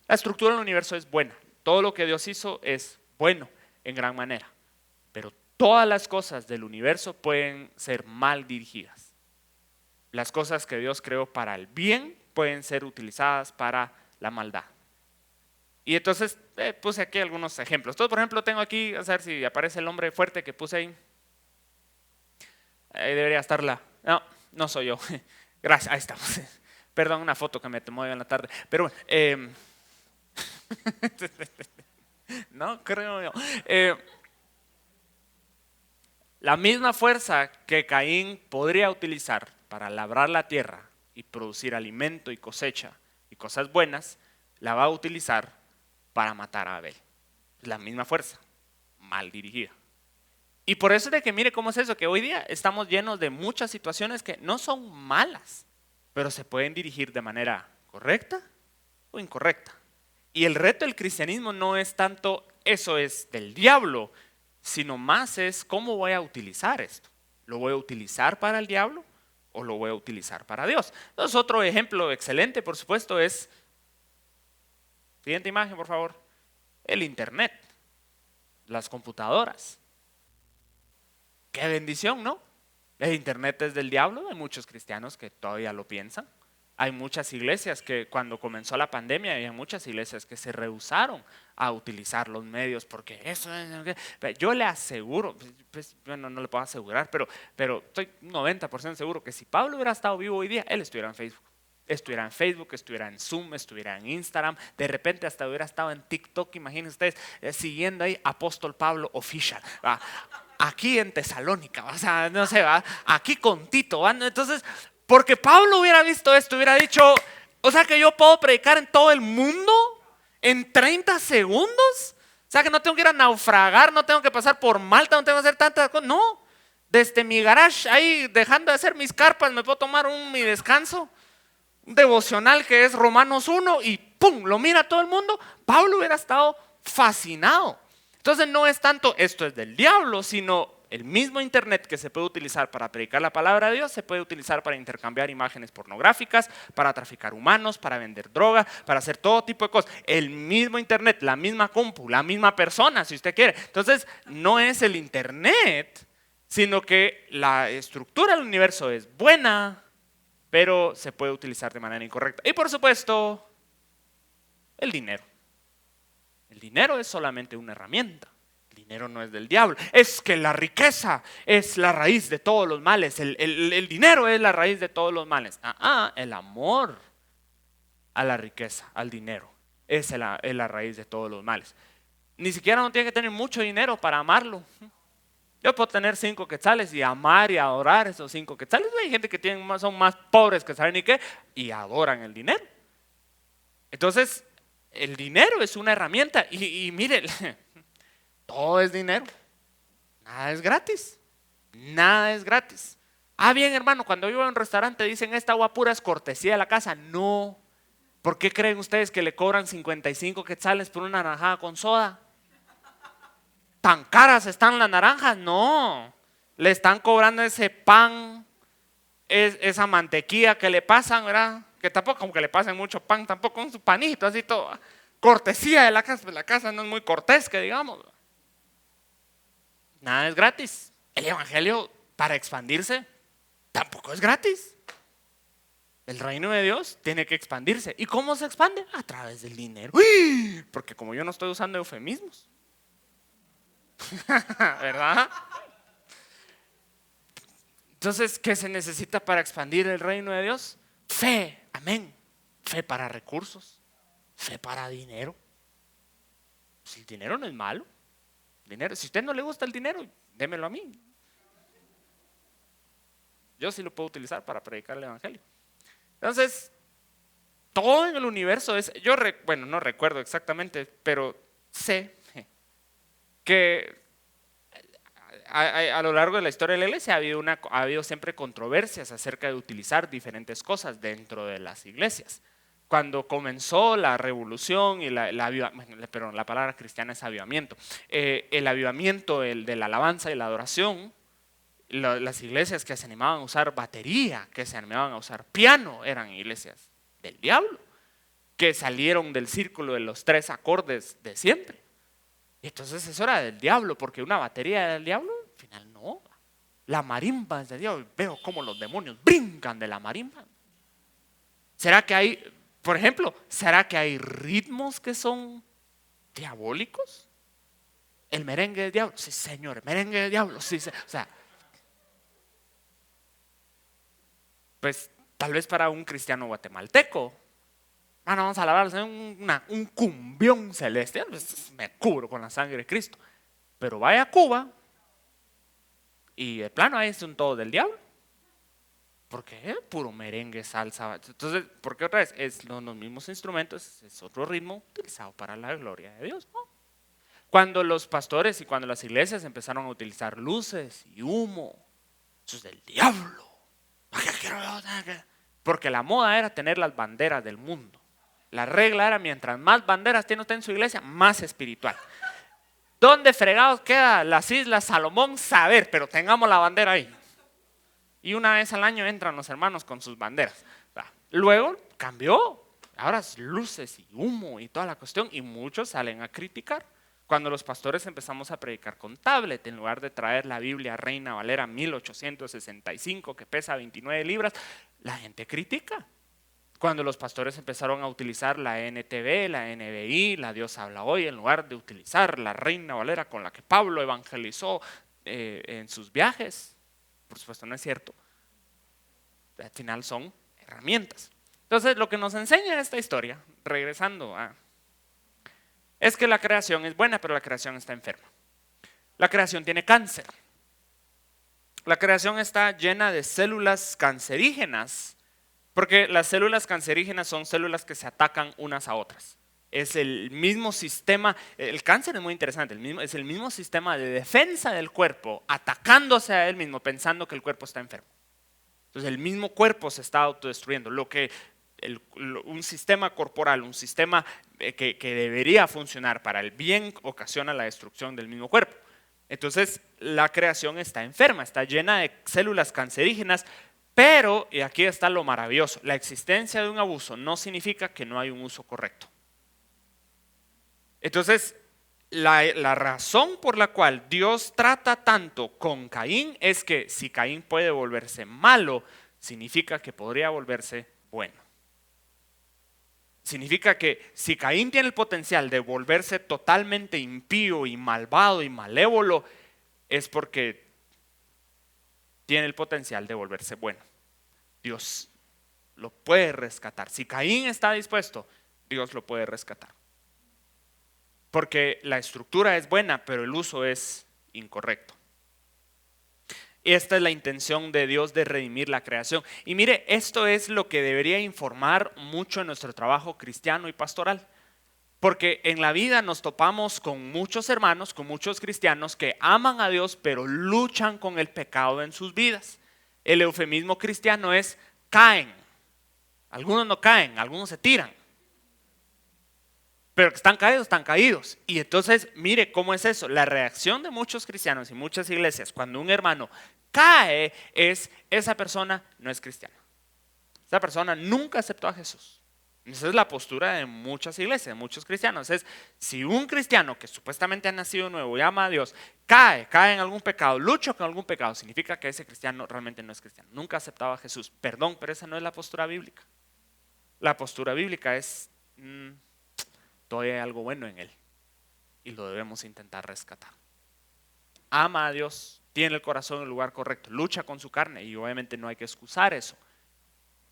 Speaker 1: La estructura del universo es buena. Todo lo que Dios hizo es bueno en gran manera. Pero todas las cosas del universo pueden ser mal dirigidas. Las cosas que Dios creó para el bien pueden ser utilizadas para la maldad. Y entonces puse aquí algunos ejemplos. Entonces, por ejemplo, tengo aquí, a ver si aparece el nombre fuerte que puse ahí. Ahí debería estarla. No, no soy yo. Gracias, ahí estamos. Perdón, una foto que me tomó en la tarde. Pero bueno, no creo yo. La misma fuerza que Caín podría utilizar para labrar la tierra y producir alimento y cosecha y cosas buenas, la va a utilizar para matar a Abel. La misma fuerza, mal dirigida. Y por eso es de que mire cómo es eso, que hoy día estamos llenos de muchas situaciones que no son malas, pero se pueden dirigir de manera correcta o incorrecta. Y el reto del cristianismo no es tanto eso es del diablo, sino más es cómo voy a utilizar esto. ¿Lo voy a utilizar para el diablo o lo voy a utilizar para Dios? Entonces otro ejemplo excelente, por supuesto, es, siguiente imagen por favor, el internet, las computadoras. Qué bendición, ¿no? El internet es del diablo, hay muchos cristianos que todavía lo piensan. Hay muchas iglesias que cuando comenzó la pandemia, hay muchas iglesias que se rehusaron a utilizar los medios porque eso es... Yo le aseguro, pues, bueno, no le puedo asegurar, pero estoy 90% seguro que si Pablo hubiera estado vivo hoy día, él estuviera en Facebook. Estuviera en Zoom, estuviera en Instagram, de repente hasta hubiera estado en TikTok, imagínense ustedes, siguiendo ahí Apóstol Pablo Official, ¿va? Aquí en Tesalónica, o sea, no sé, ¿va? Aquí con Tito, ¿va? Entonces, porque Pablo hubiera visto esto, hubiera dicho, o sea que yo puedo predicar en todo el mundo en 30 segundos, o sea que no tengo que ir a naufragar, no tengo que pasar por Malta, no tengo que hacer tantas cosas, no, desde mi garage ahí dejando de hacer mis carpas me puedo tomar mi descanso. Un devocional que es Romanos 1 y ¡pum! Lo mira todo el mundo. Pablo hubiera estado fascinado. Entonces no es tanto esto es del diablo, sino el mismo internet que se puede utilizar para predicar la palabra de Dios se puede utilizar para intercambiar imágenes pornográficas, para traficar humanos, para vender droga, para hacer todo tipo de cosas. El mismo internet, la misma compu, la misma persona, si usted quiere. Entonces no es el internet, sino que la estructura del universo es buena, pero se puede utilizar de manera incorrecta. Y por supuesto, el dinero. El dinero es solamente una herramienta. El dinero no es del diablo. Es que la riqueza es la raíz de todos los males. El dinero es la raíz de todos los males. El amor a la riqueza, al dinero, es la raíz de todos los males. Ni siquiera uno tiene que tener mucho dinero para amarlo. Yo puedo tener 5 quetzales y amar y adorar esos 5 quetzales. Hay gente que son más pobres que saben ni qué y adoran el dinero. Entonces, el dinero es una herramienta y miren, todo es dinero. Nada es gratis. Nada es gratis. Bien, hermano, cuando yo voy a un restaurante dicen esta agua pura es cortesía de la casa. No. ¿Por qué creen ustedes que le cobran 55 quetzales por una naranjada con soda? ¿Tan caras están las naranjas? No, le están cobrando ese pan, esa mantequilla que le pasan, ¿verdad? Que tampoco como que le pasen mucho pan, tampoco con su panito, así todo. Cortesía de la casa no es muy cortés, que digamos. Nada es gratis. El evangelio para expandirse tampoco es gratis. El reino de Dios tiene que expandirse. ¿Y cómo se expande? A través del dinero. ¡Uy! Porque como yo no estoy usando eufemismos. ¿Verdad? Entonces, ¿qué se necesita para expandir el reino de Dios? Fe, amén. Fe para recursos, fe para dinero. Si el dinero no es malo, dinero, si a usted no le gusta el dinero, démelo a mí. Yo sí lo puedo utilizar para predicar el evangelio. Entonces, todo en el universo es, bueno, no recuerdo exactamente, pero sé que a lo largo de la historia de la iglesia ha habido siempre controversias acerca de utilizar diferentes cosas dentro de las iglesias. Cuando comenzó la revolución y pero la palabra cristiana es avivamiento, el avivamiento de la alabanza y la adoración, las iglesias que se animaban a usar batería, que se animaban a usar piano, eran iglesias del diablo, que salieron del círculo de los 3 acordes de siempre. Entonces eso era del diablo, porque una batería era del diablo, al final no. La marimba es del diablo. Veo cómo los demonios brincan de la marimba. ¿Será que hay, por ejemplo, será que hay ritmos que son diabólicos. El merengue del diablo, sí señor, el merengue del diablo, sí, o sea, pues tal vez para un cristiano guatemalteco, vamos a alabar un cumbión celestial, pues me cubro con la sangre de Cristo. Pero vaya a Cuba y de plano ahí es un todo del diablo. Porque es puro merengue, salsa. Entonces, ¿por qué otra vez? Es los mismos instrumentos, es otro ritmo utilizado para la gloria de Dios, ¿no? Cuando los pastores y cuando las iglesias empezaron a utilizar luces y humo, eso es del diablo. Porque la moda era tener las banderas del mundo. La regla era, mientras más banderas tiene usted en su iglesia, más espiritual. ¿Dónde fregados queda las Islas Salomón? Saber, pero tengamos la bandera ahí. Y una vez al año entran los hermanos con sus banderas. Luego cambió. Ahora es luces y humo y toda la cuestión. Y muchos salen a criticar. Cuando los pastores empezamos a predicar con tablet, en lugar de traer la Biblia Reina Valera 1865, que pesa 29 libras, la gente critica. Cuando los pastores empezaron a utilizar la NTV, la NBI, la Dios habla hoy, en lugar de utilizar la Reina Valera con la que Pablo evangelizó en sus viajes, por supuesto no es cierto, al final son herramientas. Entonces lo que nos enseña esta historia, regresando es que la creación es buena, pero la creación está enferma. La creación tiene cáncer. La creación está llena de células cancerígenas, porque las células cancerígenas son células que se atacan unas a otras. Es el mismo sistema, el cáncer es muy interesante, es el mismo sistema de defensa del cuerpo atacándose a él mismo, pensando que el cuerpo está enfermo. Entonces el mismo cuerpo se está autodestruyendo. Un sistema corporal, un sistema que debería funcionar para el bien, ocasiona la destrucción del mismo cuerpo. Entonces la creación está enferma, está llena de células cancerígenas. Pero, y aquí está lo maravilloso, la existencia de un abuso no significa que no hay un uso correcto. Entonces, la razón por la cual Dios trata tanto con Caín es que si Caín puede volverse malo, significa que podría volverse bueno. Significa que si Caín tiene el potencial de volverse totalmente impío y malvado y malévolo, es porque tiene el potencial de volverse bueno. Dios lo puede rescatar. Si Caín está dispuesto, Dios lo puede rescatar. Porque la estructura es buena, pero el uso es incorrecto. Y esta es la intención de Dios de redimir la creación. Y mire, esto es lo que debería informar mucho en nuestro trabajo cristiano y pastoral. Porque en la vida nos topamos con muchos hermanos, con muchos cristianos que aman a Dios, pero luchan con el pecado en sus vidas. El eufemismo cristiano es caen. Algunos no caen, algunos se tiran. Pero que están caídos, están caídos. Y entonces, mire cómo es eso. La reacción de muchos cristianos y muchas iglesias cuando un hermano cae es: esa persona no es cristiana. Esa persona nunca aceptó a Jesús. Esa es la postura de muchas iglesias, de muchos cristianos. Es: si un cristiano que supuestamente ha nacido nuevo y ama a Dios, cae en algún pecado, lucha con algún pecado, significa que ese cristiano realmente no es cristiano. Nunca aceptaba a Jesús. Perdón, pero esa no es la postura bíblica. La postura bíblica es: todavía hay algo bueno en él y lo debemos intentar rescatar. Ama a Dios, tiene el corazón en el lugar correcto, lucha con su carne, y obviamente no hay que excusar eso,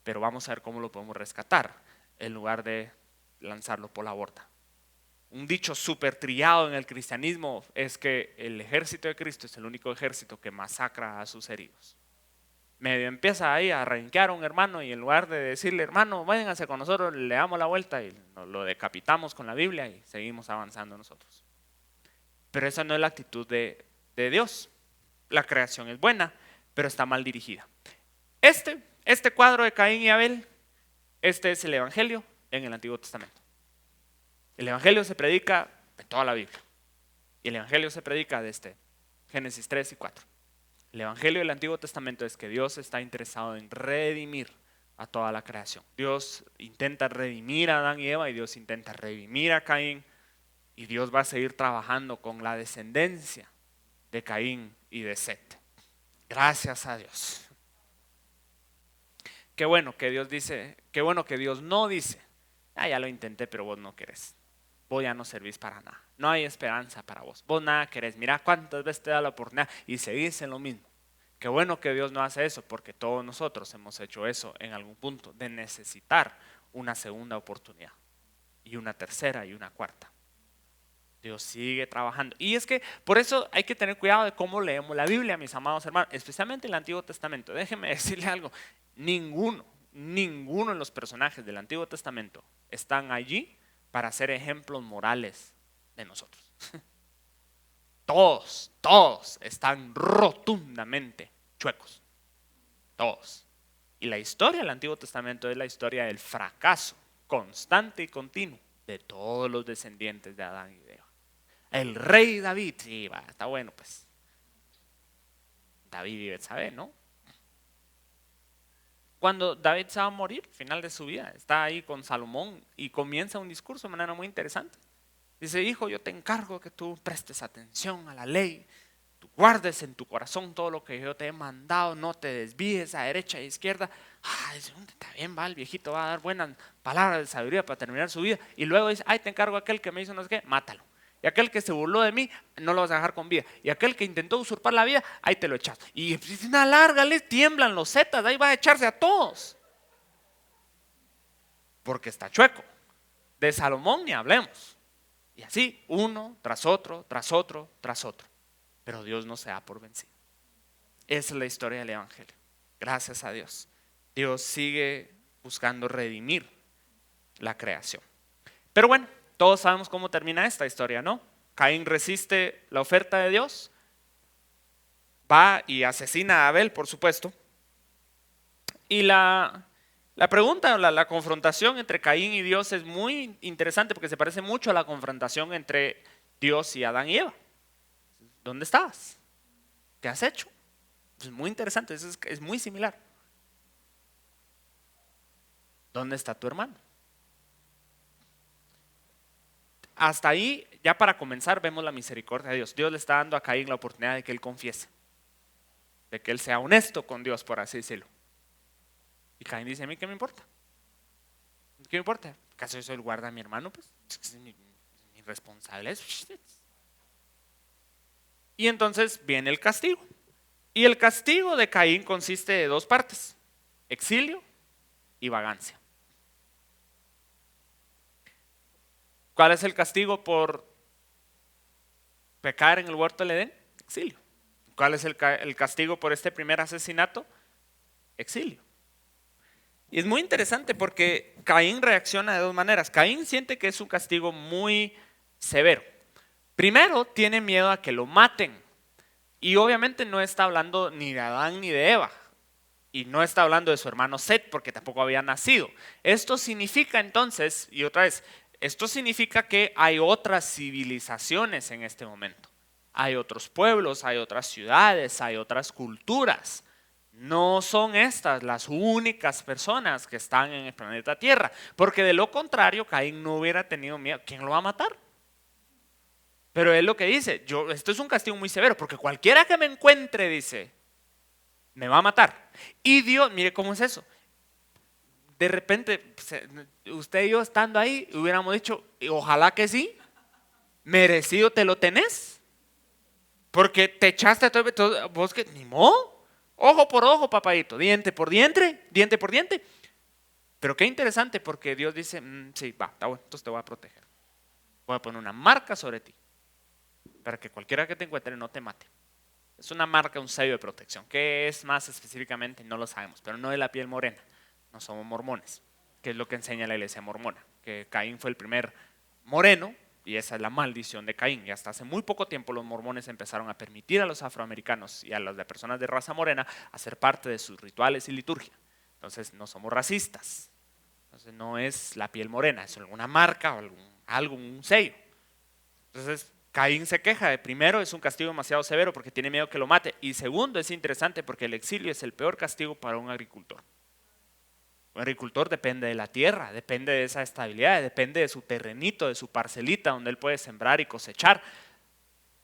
Speaker 1: pero vamos a ver cómo lo podemos rescatar en lugar de lanzarlo por la borda. Un dicho súper trillado en el cristianismo es que el ejército de Cristo es el único ejército que masacra a sus heridos. Medio empieza ahí a renquear a un hermano y en lugar de decirle: hermano, vénganse con nosotros, le damos la vuelta y lo decapitamos con la Biblia y seguimos avanzando nosotros. Pero esa no es la actitud de Dios. La creación es buena, pero está mal dirigida. Este cuadro de Caín y Abel, este es el Evangelio en el Antiguo Testamento. El Evangelio se predica en toda la Biblia. Y el Evangelio se predica desde Génesis 3 y 4. El Evangelio del Antiguo Testamento es que Dios está interesado en redimir a toda la creación. Dios intenta redimir a Adán y Eva, y Dios intenta redimir a Caín, y Dios va a seguir trabajando con la descendencia de Caín y de Set. Gracias a Dios. Qué bueno que Dios dice, qué bueno que Dios no dice: ya lo intenté, pero vos no querés. vos ya no servís para nada. No hay esperanza para vos. Vos nada querés. Mira cuántas veces te da la oportunidad y seguís en lo mismo. Qué bueno que Dios no hace eso, porque todos nosotros hemos hecho eso en algún punto, de necesitar una segunda oportunidad, y una tercera y una cuarta. Dios sigue trabajando. Y es que por eso hay que tener cuidado de cómo leemos la Biblia, mis amados hermanos, especialmente el Antiguo Testamento. Déjenme decirle algo, ninguno de los personajes del Antiguo Testamento están allí para ser ejemplos morales de nosotros. Todos están rotundamente chuecos. Todos. Y la historia del Antiguo Testamento es la historia del fracaso constante y continuo de todos los descendientes de Adán y de Eva. El rey David, sí, va, está bueno, pues. David y Betsabé, ¿no? Cuando David se va a morir, final de su vida, está ahí con Salomón y comienza un discurso de manera muy interesante. Dice: hijo, yo te encargo que tú prestes atención a la ley, tú guardes en tu corazón todo lo que yo te he mandado, no te desvíes a derecha e izquierda. Dice: está bien, va, el viejito va a dar buenas palabras de sabiduría para terminar su vida. Y luego dice: ay, te encargo a aquel que me hizo no sé qué, mátalo. Y aquel que se burló de mí, no lo vas a dejar con vida. Y aquel que intentó usurpar la vida, ahí te lo echas. Y es una larga, les tiemblan los zetas, ahí va a echarse a todos. Porque está chueco. De Salomón ni hablemos. Y así, uno tras otro, tras otro, tras otro. Pero Dios no se da por vencido. Esa es la historia del Evangelio. Gracias a Dios. Dios sigue buscando redimir la creación. Pero bueno, todos sabemos cómo termina esta historia, ¿no? Caín resiste la oferta de Dios, va y asesina a Abel, por supuesto. Y la pregunta, la confrontación entre Caín y Dios es muy interesante, porque se parece mucho a la confrontación entre Dios y Adán y Eva. ¿Dónde estabas? ¿Qué has hecho? Es muy interesante, es muy similar. ¿Dónde está tu hermano? Hasta ahí, ya para comenzar, vemos la misericordia de Dios. Dios le está dando a Caín la oportunidad de que él confiese, de que él sea honesto con Dios, por así decirlo. Y Caín dice: a mí qué me importa. ¿Qué me importa? ¿Acaso yo soy el guarda de mi hermano? Pues es mi responsabilidad. Y entonces viene el castigo. Y el castigo de Caín consiste de dos partes: exilio y vagancia. ¿Cuál es el castigo por pecar en el huerto del Edén? Exilio. ¿Cuál es el castigo por este primer asesinato? Exilio. Y es muy interesante porque Caín reacciona de dos maneras. Caín siente que es un castigo muy severo. Primero, tiene miedo a que lo maten. Y obviamente no está hablando ni de Adán ni de Eva. Y no está hablando de su hermano Set, porque tampoco había nacido. Esto significa entonces, y otra vez, esto significa que hay otras civilizaciones en este momento. Hay otros pueblos, hay otras ciudades, hay otras culturas. No son estas las únicas personas que están en el planeta Tierra, porque de lo contrario Caín no hubiera tenido miedo. ¿Quién lo va a matar? Pero él lo que dice: esto es un castigo muy severo, porque cualquiera que me encuentre, dice, me va a matar. Y Dios, mire cómo es eso. De repente, usted y yo estando ahí, hubiéramos dicho: ojalá que sí, merecido te lo tenés, porque te echaste todo vos, que ni modo. Ojo por ojo, papadito, diente por diente, diente por diente. Pero qué interesante, porque Dios dice: sí, va, está bueno, entonces te voy a proteger. Voy a poner una marca sobre ti, para que cualquiera que te encuentre no te mate. Es una marca, un sello de protección. ¿Qué es más específicamente? No lo sabemos, pero no de la piel morena. No somos mormones, que es lo que enseña la iglesia mormona, que Caín fue el primer moreno. Y esa es la maldición de Caín. Y hasta hace muy poco tiempo los mormones empezaron a permitir a los afroamericanos y a las personas de raza morena hacer parte de sus rituales y liturgia. Entonces no somos racistas. Entonces no es la piel morena, es alguna marca o algún sello. Entonces Caín se queja de: primero, es un castigo demasiado severo porque tiene miedo que lo mate. Y segundo, es interesante porque el exilio es el peor castigo para un agricultor. Un agricultor depende de la tierra, depende de esa estabilidad, depende de su terrenito, de su parcelita donde él puede sembrar y cosechar.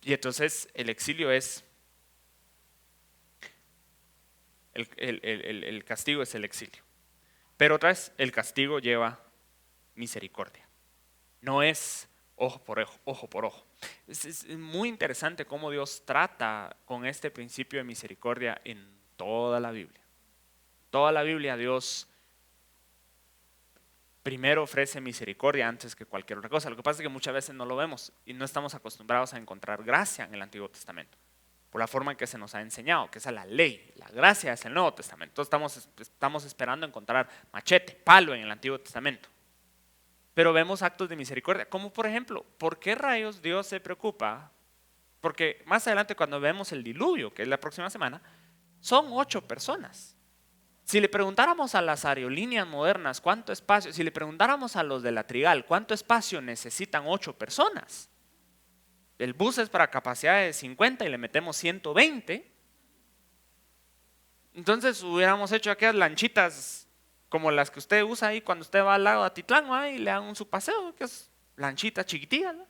Speaker 1: Y entonces el exilio es, el castigo es el exilio. Pero otra vez, el castigo lleva misericordia. No es ojo por ojo, ojo por ojo. Es muy interesante cómo Dios trata con este principio de misericordia en toda la Biblia. Toda la Biblia Dios primero ofrece misericordia antes que cualquier otra cosa. Lo que pasa es que muchas veces no lo vemos y no estamos acostumbrados a encontrar gracia en el Antiguo Testamento, por la forma en que se nos ha enseñado, que es la ley. La gracia es el Nuevo Testamento. Entonces estamos esperando encontrar machete, palo en el Antiguo Testamento. Pero vemos actos de misericordia, como por ejemplo, ¿por qué rayos Dios se preocupa? Porque más adelante cuando vemos el diluvio, que es la próxima semana, son 8 personas. Si le preguntáramos a las aerolíneas modernas cuánto espacio, si le preguntáramos a los de la Trigal cuánto espacio necesitan 8 personas, el bus es para capacidad de 50 y le metemos 120, entonces hubiéramos hecho aquellas lanchitas como las que usted usa ahí cuando usted va al lago de Atitlán, ¿no? Y le dan su paseo, que es lanchita chiquitita, ¿no?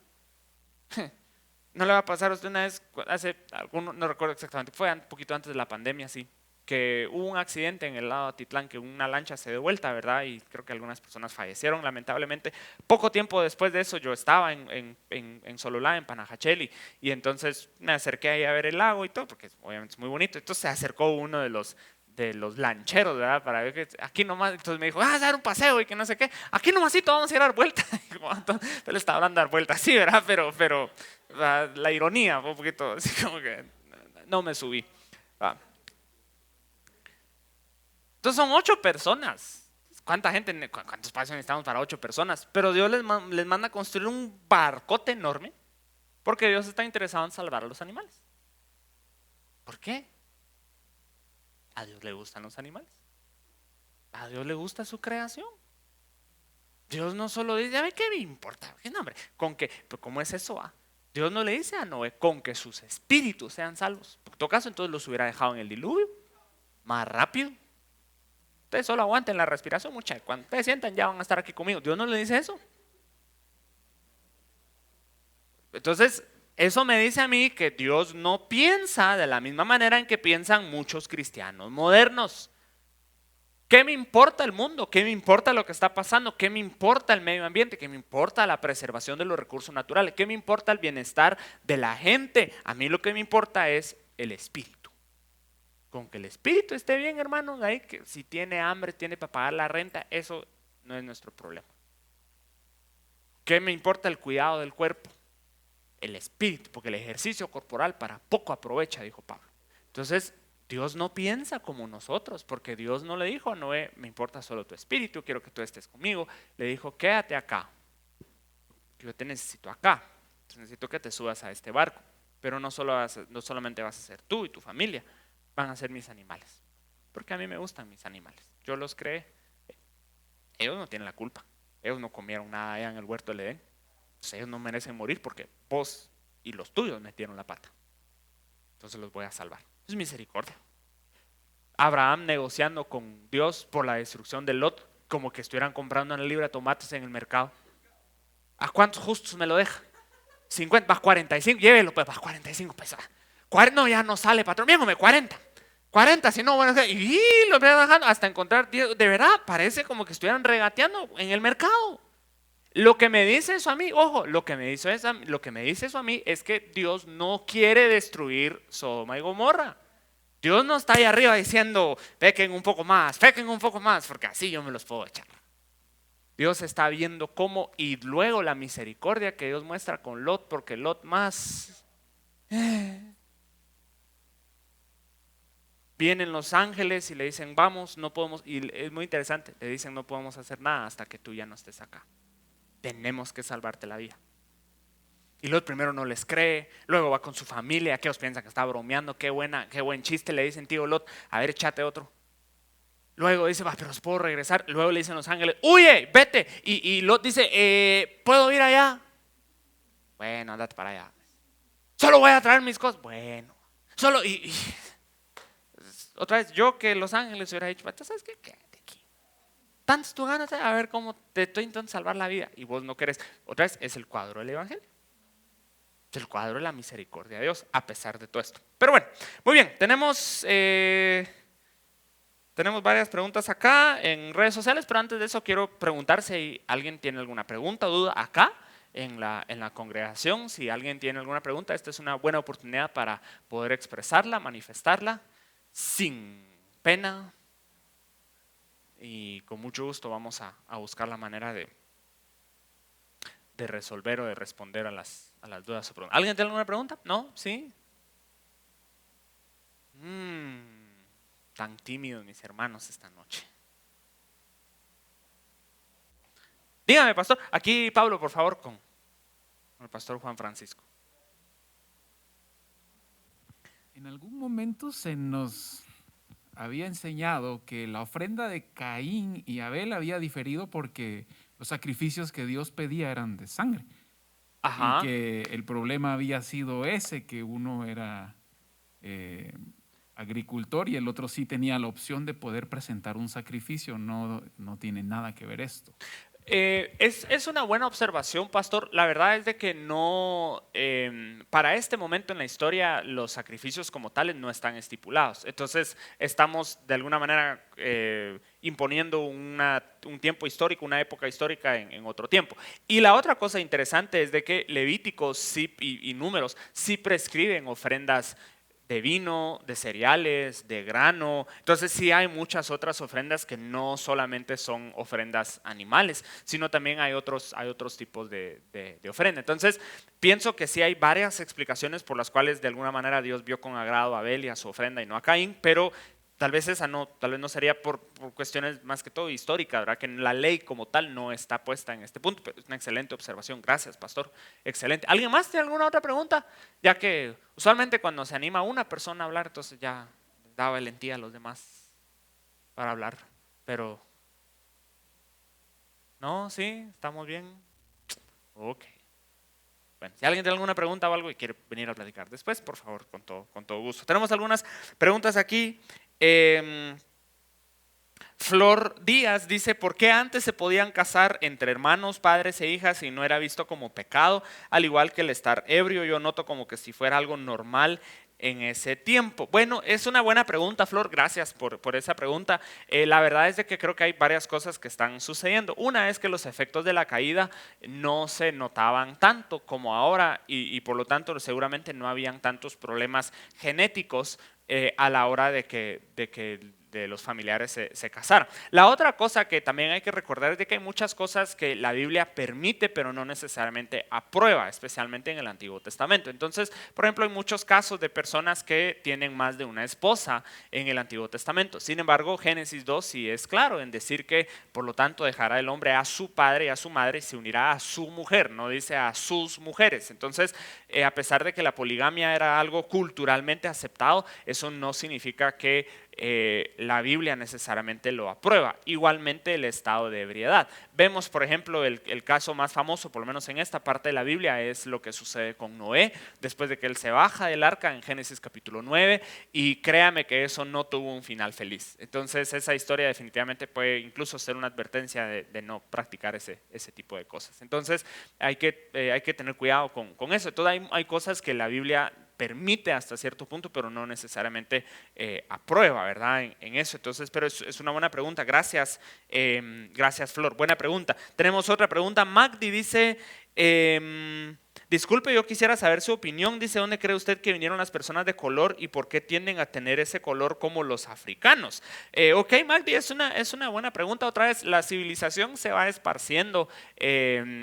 Speaker 1: No le va a pasar a usted una vez, hace alguno, no recuerdo exactamente, fue un poquito antes de la pandemia, sí, que hubo un accidente en el lado de Atitlán, que una lancha se dio vuelta, ¿verdad? Y creo que algunas personas fallecieron, lamentablemente. Poco tiempo después de eso yo estaba en Sololá, en Panajachel, y entonces me acerqué ahí a ver el lago y todo, porque obviamente es muy bonito. Entonces se acercó uno de los lancheros, ¿verdad? Para ver que aquí nomás, entonces me dijo, a dar un paseo y que no sé qué, aquí nomásito vamos a ir a dar vuelta. Él estaba hablando de dar vuelta, sí, ¿verdad? Pero la ironía fue un poquito, así como que no me subí. Entonces son 8 personas. ¿Cuánta gente, cuánto espacio necesitamos para 8 personas? Pero Dios les manda a construir un barcote enorme porque Dios está interesado en salvar a los animales. ¿Por qué? A Dios le gustan los animales. A Dios le gusta su creación. Dios no solo dice, a ver, ¿qué me importa? ¿Qué nombre? Con que, pero ¿cómo es eso? Dios no le dice a Noé con que sus espíritus sean salvos. En todo caso, entonces los hubiera dejado en el diluvio más rápido. Ustedes solo aguanten la respiración, muchachos. Cuando ustedes sientan, ya van a estar aquí conmigo. Dios no le dice eso. Entonces, eso me dice a mí que Dios no piensa de la misma manera en que piensan muchos cristianos modernos. ¿Qué me importa el mundo? ¿Qué me importa lo que está pasando? ¿Qué me importa el medio ambiente? ¿Qué me importa la preservación de los recursos naturales? ¿Qué me importa el bienestar de la gente? A mí lo que me importa es el espíritu. Con que el espíritu esté bien, hermano, ahí que si tiene hambre, tiene para pagar la renta, eso no es nuestro problema. ¿Qué me importa el cuidado del cuerpo? El espíritu, porque el ejercicio corporal para poco aprovecha, dijo Pablo. Entonces, Dios no piensa como nosotros, porque Dios no le dijo a Noé, me importa solo tu espíritu, quiero que tú estés conmigo. Le dijo, quédate acá, yo te necesito acá, necesito que te subas a este barco. Pero no solamente vas a ser tú y tu familia, van a ser mis animales, porque a mí me gustan mis animales, yo los creé, ellos no tienen la culpa, ellos no comieron nada allá en el huerto del Edén, entonces ellos no merecen morir porque vos y los tuyos metieron la pata, entonces los voy a salvar. Es misericordia. Abraham negociando con Dios por la destrucción de Lot, como que estuvieran comprando una libra de tomates en el mercado. ¿A cuántos justos me lo deja? 50, va 45, llévelo pues, va 45 pesos. No, ya no sale, patrón, déjame 40, si no, bueno, y lo voy bajando hasta encontrar 10. De verdad, parece como que estuvieran regateando en el mercado. Lo que me dice eso a mí, ojo, lo que me dice eso a mí es que Dios no quiere destruir Sodoma y Gomorra. Dios no está ahí arriba diciendo, pequen un poco más, porque así yo me los puedo echar. Dios está viendo cómo, y luego la misericordia que Dios muestra con Lot, porque Lot más... Vienen los ángeles y le dicen, vamos, no podemos, y es muy interesante, le dicen, no podemos hacer nada hasta que tú ya no estés acá. Tenemos que salvarte la vida. Y Lot primero no les cree, luego va con su familia, aquellos piensan que está bromeando, qué buen chiste, le dicen, tío Lot, a ver, échate otro. Luego dice, va, pero os puedo regresar. Luego le dicen los ángeles, huye, vete. Y Lot dice, ¿puedo ir allá? Bueno, andate para allá. Solo voy a traer mis cosas. Bueno, solo otra vez, yo que los ángeles hubiera dicho, ¿sabes qué? Quédate aquí. Tantas tú ganas, a ver cómo te estoy intentando salvar la vida y vos no querés. Otra vez, es el cuadro del evangelio. Es el cuadro de la misericordia de Dios, a pesar de todo esto. Pero bueno, muy bien, tenemos varias preguntas acá en redes sociales, pero antes de eso quiero preguntar si alguien tiene alguna pregunta o duda acá en la congregación. Si alguien tiene alguna pregunta, esta es una buena oportunidad para poder expresarla, manifestarla sin pena, y con mucho gusto vamos a buscar la manera de resolver o de responder a las dudas o preguntas. ¿Alguien tiene alguna pregunta? ¿No? ¿Sí? Tan tímidos mis hermanos esta noche. Dígame, pastor. Aquí Pablo, por favor, con el pastor Juan Francisco.
Speaker 3: En algún momento se nos había enseñado que la ofrenda de Caín y Abel había diferido porque los sacrificios que Dios pedía eran de sangre.
Speaker 1: Ajá.
Speaker 3: Y que el problema había sido ese, que uno era agricultor y el otro sí tenía la opción de poder presentar un sacrificio. No tiene nada que ver esto.
Speaker 1: Es una buena observación, pastor. La verdad es de que no, para este momento en la historia los sacrificios como tales no están estipulados. Entonces estamos de alguna manera imponiendo un tiempo histórico, una época histórica en otro tiempo. Y la otra cosa interesante es de que Levíticos sí, y Números sí prescriben ofrendas de vino, de cereales, de grano. Entonces sí hay muchas otras ofrendas que no solamente son ofrendas animales, sino también hay otros tipos de ofrenda. Entonces pienso que sí hay varias explicaciones por las cuales de alguna manera Dios vio con agrado a Abel y a su ofrenda y no a Caín, pero tal vez no sería por cuestiones más que todo históricas, ¿verdad? Que la ley como tal no está puesta en este punto, pero es una excelente observación. Gracias, pastor. Excelente. ¿Alguien más tiene alguna otra pregunta? Ya que usualmente cuando se anima una persona a hablar, entonces ya da valentía a los demás para hablar. Pero, ¿no? ¿Sí? ¿Estamos bien? Ok. Bueno, si alguien tiene alguna pregunta o algo y quiere venir a platicar después, por favor, con todo gusto. Tenemos algunas preguntas aquí. Flor Díaz dice: ¿por qué antes se podían casar entre hermanos, padres e hijas y no era visto como pecado? Al igual que el estar ebrio, yo noto como que si fuera algo normal en ese tiempo. Bueno, es una buena pregunta, Flor, gracias por esa pregunta. La verdad es de que creo que hay varias cosas que están sucediendo. Una es que los efectos de la caída no se notaban tanto como ahora y por lo tanto seguramente no habían tantos problemas genéticos a la hora de que los familiares se casaran. La otra cosa que también hay que recordar es de que hay muchas cosas que la Biblia permite pero no necesariamente aprueba, especialmente en el Antiguo Testamento. Entonces, por ejemplo, hay muchos casos de personas que tienen más de una esposa en el Antiguo Testamento. Sin embargo, Génesis 2 sí es claro en decir que, por lo tanto, dejará el hombre a su padre y a su madre y se unirá a su mujer, no dice a sus mujeres. Entonces, a pesar de que la poligamia era algo culturalmente aceptado, eso no significa que la Biblia necesariamente lo aprueba. Igualmente el estado de ebriedad. Vemos, por ejemplo, el caso más famoso, por lo menos en esta parte de la Biblia, es lo que sucede con Noé, después de que él se baja del arca en Génesis capítulo 9, y créame que eso no tuvo un final feliz. Entonces esa historia definitivamente puede incluso ser una advertencia de no practicar ese tipo de cosas. Entonces hay que tener cuidado con eso. Entonces hay cosas que la Biblia permite hasta cierto punto, pero no necesariamente aprueba, ¿verdad? En eso. Entonces, pero es una buena pregunta. Gracias, gracias, Flor. Buena pregunta. Tenemos otra pregunta. Magdi dice: disculpe, yo quisiera saber su opinión. Dice: ¿dónde cree usted que vinieron las personas de color y por qué tienden a tener ese color como los africanos? Ok, Magdi, es una buena pregunta. Otra vez, la civilización se va esparciendo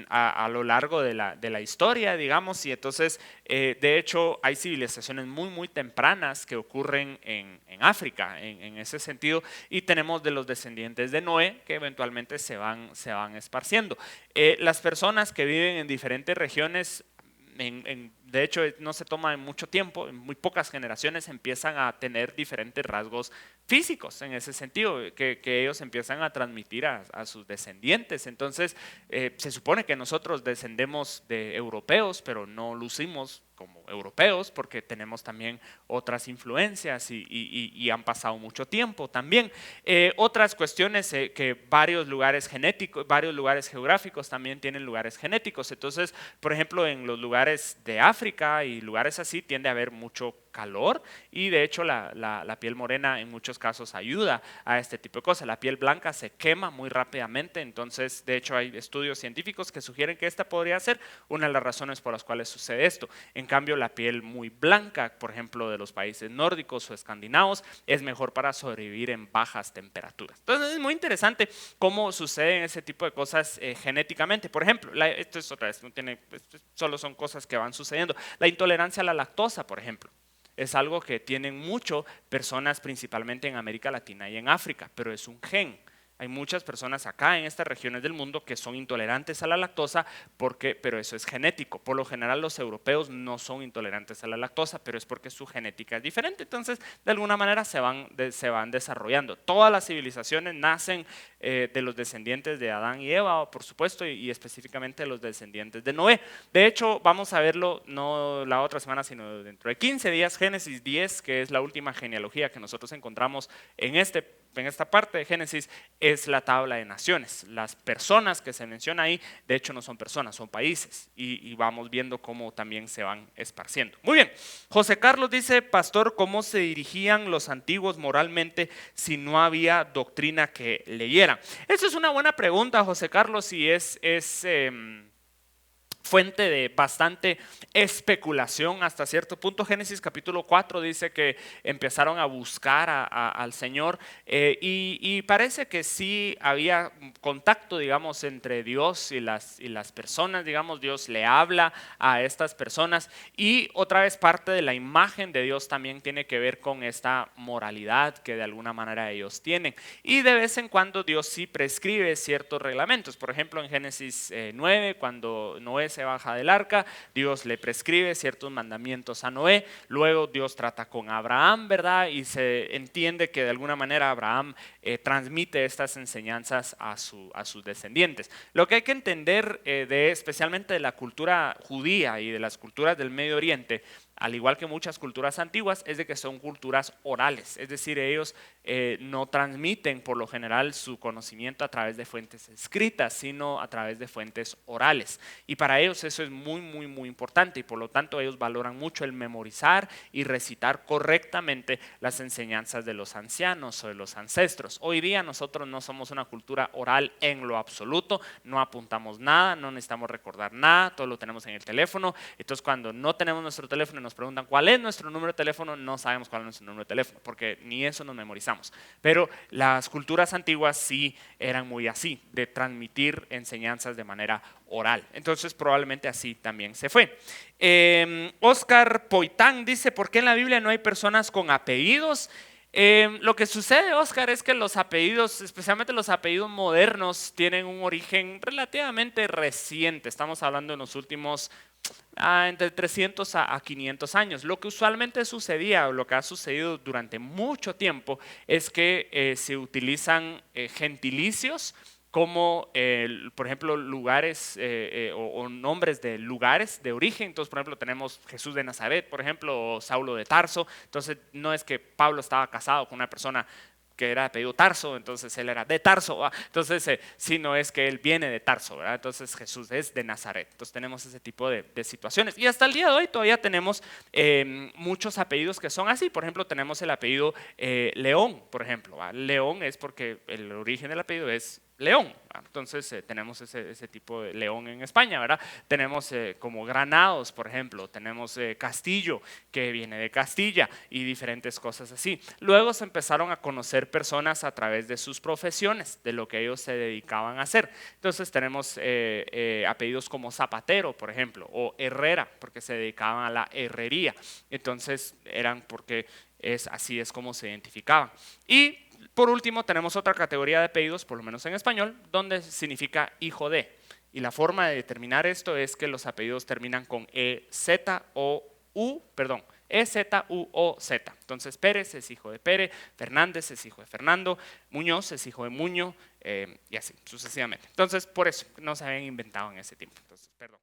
Speaker 1: a lo largo de la historia, digamos, y entonces, de hecho, hay civilizaciones muy, muy tempranas que ocurren en África, en ese sentido, y tenemos de los descendientes de Noé que eventualmente se van esparciendo. Las personas que viven en diferentes regiones, de hecho no se toma en mucho tiempo, en muy pocas generaciones empiezan a tener diferentes rasgos físicos en ese sentido, que ellos empiezan a transmitir a sus descendientes. Entonces se supone que nosotros descendemos de europeos, pero no lucimos como europeos porque tenemos también otras influencias y han pasado mucho tiempo también. Otras cuestiones que varios lugares genéticos, varios lugares geográficos también tienen lugares genéticos. Entonces, por ejemplo, en los lugares de África y lugares así tiende a haber mucho calor y de hecho la piel morena en muchos casos ayuda a este tipo de cosas. La piel blanca se quema muy rápidamente, entonces de hecho hay estudios científicos que sugieren que esta podría ser una de las razones por las cuales sucede esto. En cambio, la piel muy blanca, por ejemplo, de los países nórdicos o escandinavos, es mejor para sobrevivir en bajas temperaturas. Entonces es muy interesante cómo suceden ese tipo de cosas genéticamente. Por ejemplo, esto es otra vez, solo son cosas que van sucediendo. La intolerancia a la lactosa, por ejemplo, es algo que tienen mucho personas principalmente en América Latina y en África, pero es un gen. Hay muchas personas acá en estas regiones del mundo que son intolerantes a la lactosa, pero eso es genético. Por lo general los europeos no son intolerantes a la lactosa, pero es porque su genética es diferente. Entonces, de alguna manera se van desarrollando. Todas las civilizaciones nacen de los descendientes de Adán y Eva, por supuesto, y específicamente de los descendientes de Noé. De hecho, vamos a verlo no la otra semana, sino dentro de 15 días, Génesis 10, que es la última genealogía que nosotros encontramos en esta parte de Génesis, es la tabla de naciones. Las personas que se menciona ahí, de hecho no son personas, son países, y vamos viendo cómo también se van esparciendo. Muy bien, José Carlos dice: pastor, ¿cómo se dirigían los antiguos moralmente si no había doctrina que leyeran? Esa es una buena pregunta, José Carlos, y es fuente de bastante especulación hasta cierto punto. Génesis capítulo 4 dice que empezaron a buscar al Señor y parece que sí había contacto, digamos, entre Dios y las personas, digamos, Dios le habla a estas personas y otra vez parte de la imagen de Dios también tiene que ver con esta moralidad que de alguna manera ellos tienen, y de vez en cuando Dios sí prescribe ciertos reglamentos. Por ejemplo, en Génesis 9, cuando Noé se baja del arca, Dios le prescribe ciertos mandamientos a Noé. Luego Dios trata con Abraham, ¿verdad? Y se entiende que de alguna manera Abraham transmite estas enseñanzas a sus descendientes. Lo que hay que entender especialmente de la cultura judía y de las culturas del Medio Oriente, al igual que muchas culturas antiguas, es de que son culturas orales, es decir, ellos no transmiten por lo general su conocimiento a través de fuentes escritas, sino a través de fuentes orales, y para ellos eso es muy, muy, muy importante, y por lo tanto ellos valoran mucho el memorizar y recitar correctamente las enseñanzas de los ancianos o de los ancestros. Hoy día nosotros no somos una cultura oral en lo absoluto, no apuntamos nada, no necesitamos recordar nada, todo lo tenemos en el teléfono. Entonces cuando no tenemos nuestro teléfono y nos preguntan cuál es nuestro número de teléfono, no sabemos cuál es nuestro número de teléfono, porque ni eso nos memorizamos. Pero las culturas antiguas sí eran muy así, de transmitir enseñanzas de manera oral. Entonces probablemente así también se fue. Oscar Poitán dice: ¿por qué en la Biblia no hay personas con apellidos? Lo que sucede, Oscar, es que los apellidos, especialmente los apellidos modernos, tienen un origen relativamente reciente. Estamos hablando en los últimos entre 300 a 500 años. Lo que usualmente sucedía, o lo que ha sucedido durante mucho tiempo, es que se utilizan gentilicios como, por ejemplo, lugares o nombres de lugares de origen. Entonces, por ejemplo, tenemos Jesús de Nazaret, por ejemplo, o Saulo de Tarso. Entonces, no es que Pablo estaba casado con una persona que era de apellido Tarso, entonces él era de Tarso, ¿verdad? Entonces sino es que él viene de Tarso, ¿verdad? Entonces Jesús es de Nazaret. Entonces tenemos ese tipo de situaciones, y hasta el día de hoy todavía tenemos muchos apellidos que son así. Por ejemplo, tenemos el apellido León, por ejemplo, ¿verdad? León es porque el origen del apellido es León. Entonces tenemos ese tipo de León en España, ¿verdad? Tenemos como Granados, por ejemplo, tenemos Castillo, que viene de Castilla, y diferentes cosas así. Luego se empezaron a conocer personas a través de sus profesiones, de lo que ellos se dedicaban a hacer. Entonces tenemos apellidos como Zapatero, por ejemplo, o Herrera, porque se dedicaban a la herrería. Entonces eran porque así es como se identificaban. Y por último, tenemos otra categoría de apellidos, por lo menos en español, donde significa hijo de. Y la forma de determinar esto es que los apellidos terminan con EZ-U-O-Z. Entonces, Pérez es hijo de Pérez, Fernández es hijo de Fernando, Muñoz es hijo de Muño, y así sucesivamente. Entonces, por eso no se habían inventado en ese tiempo. Entonces, perdón.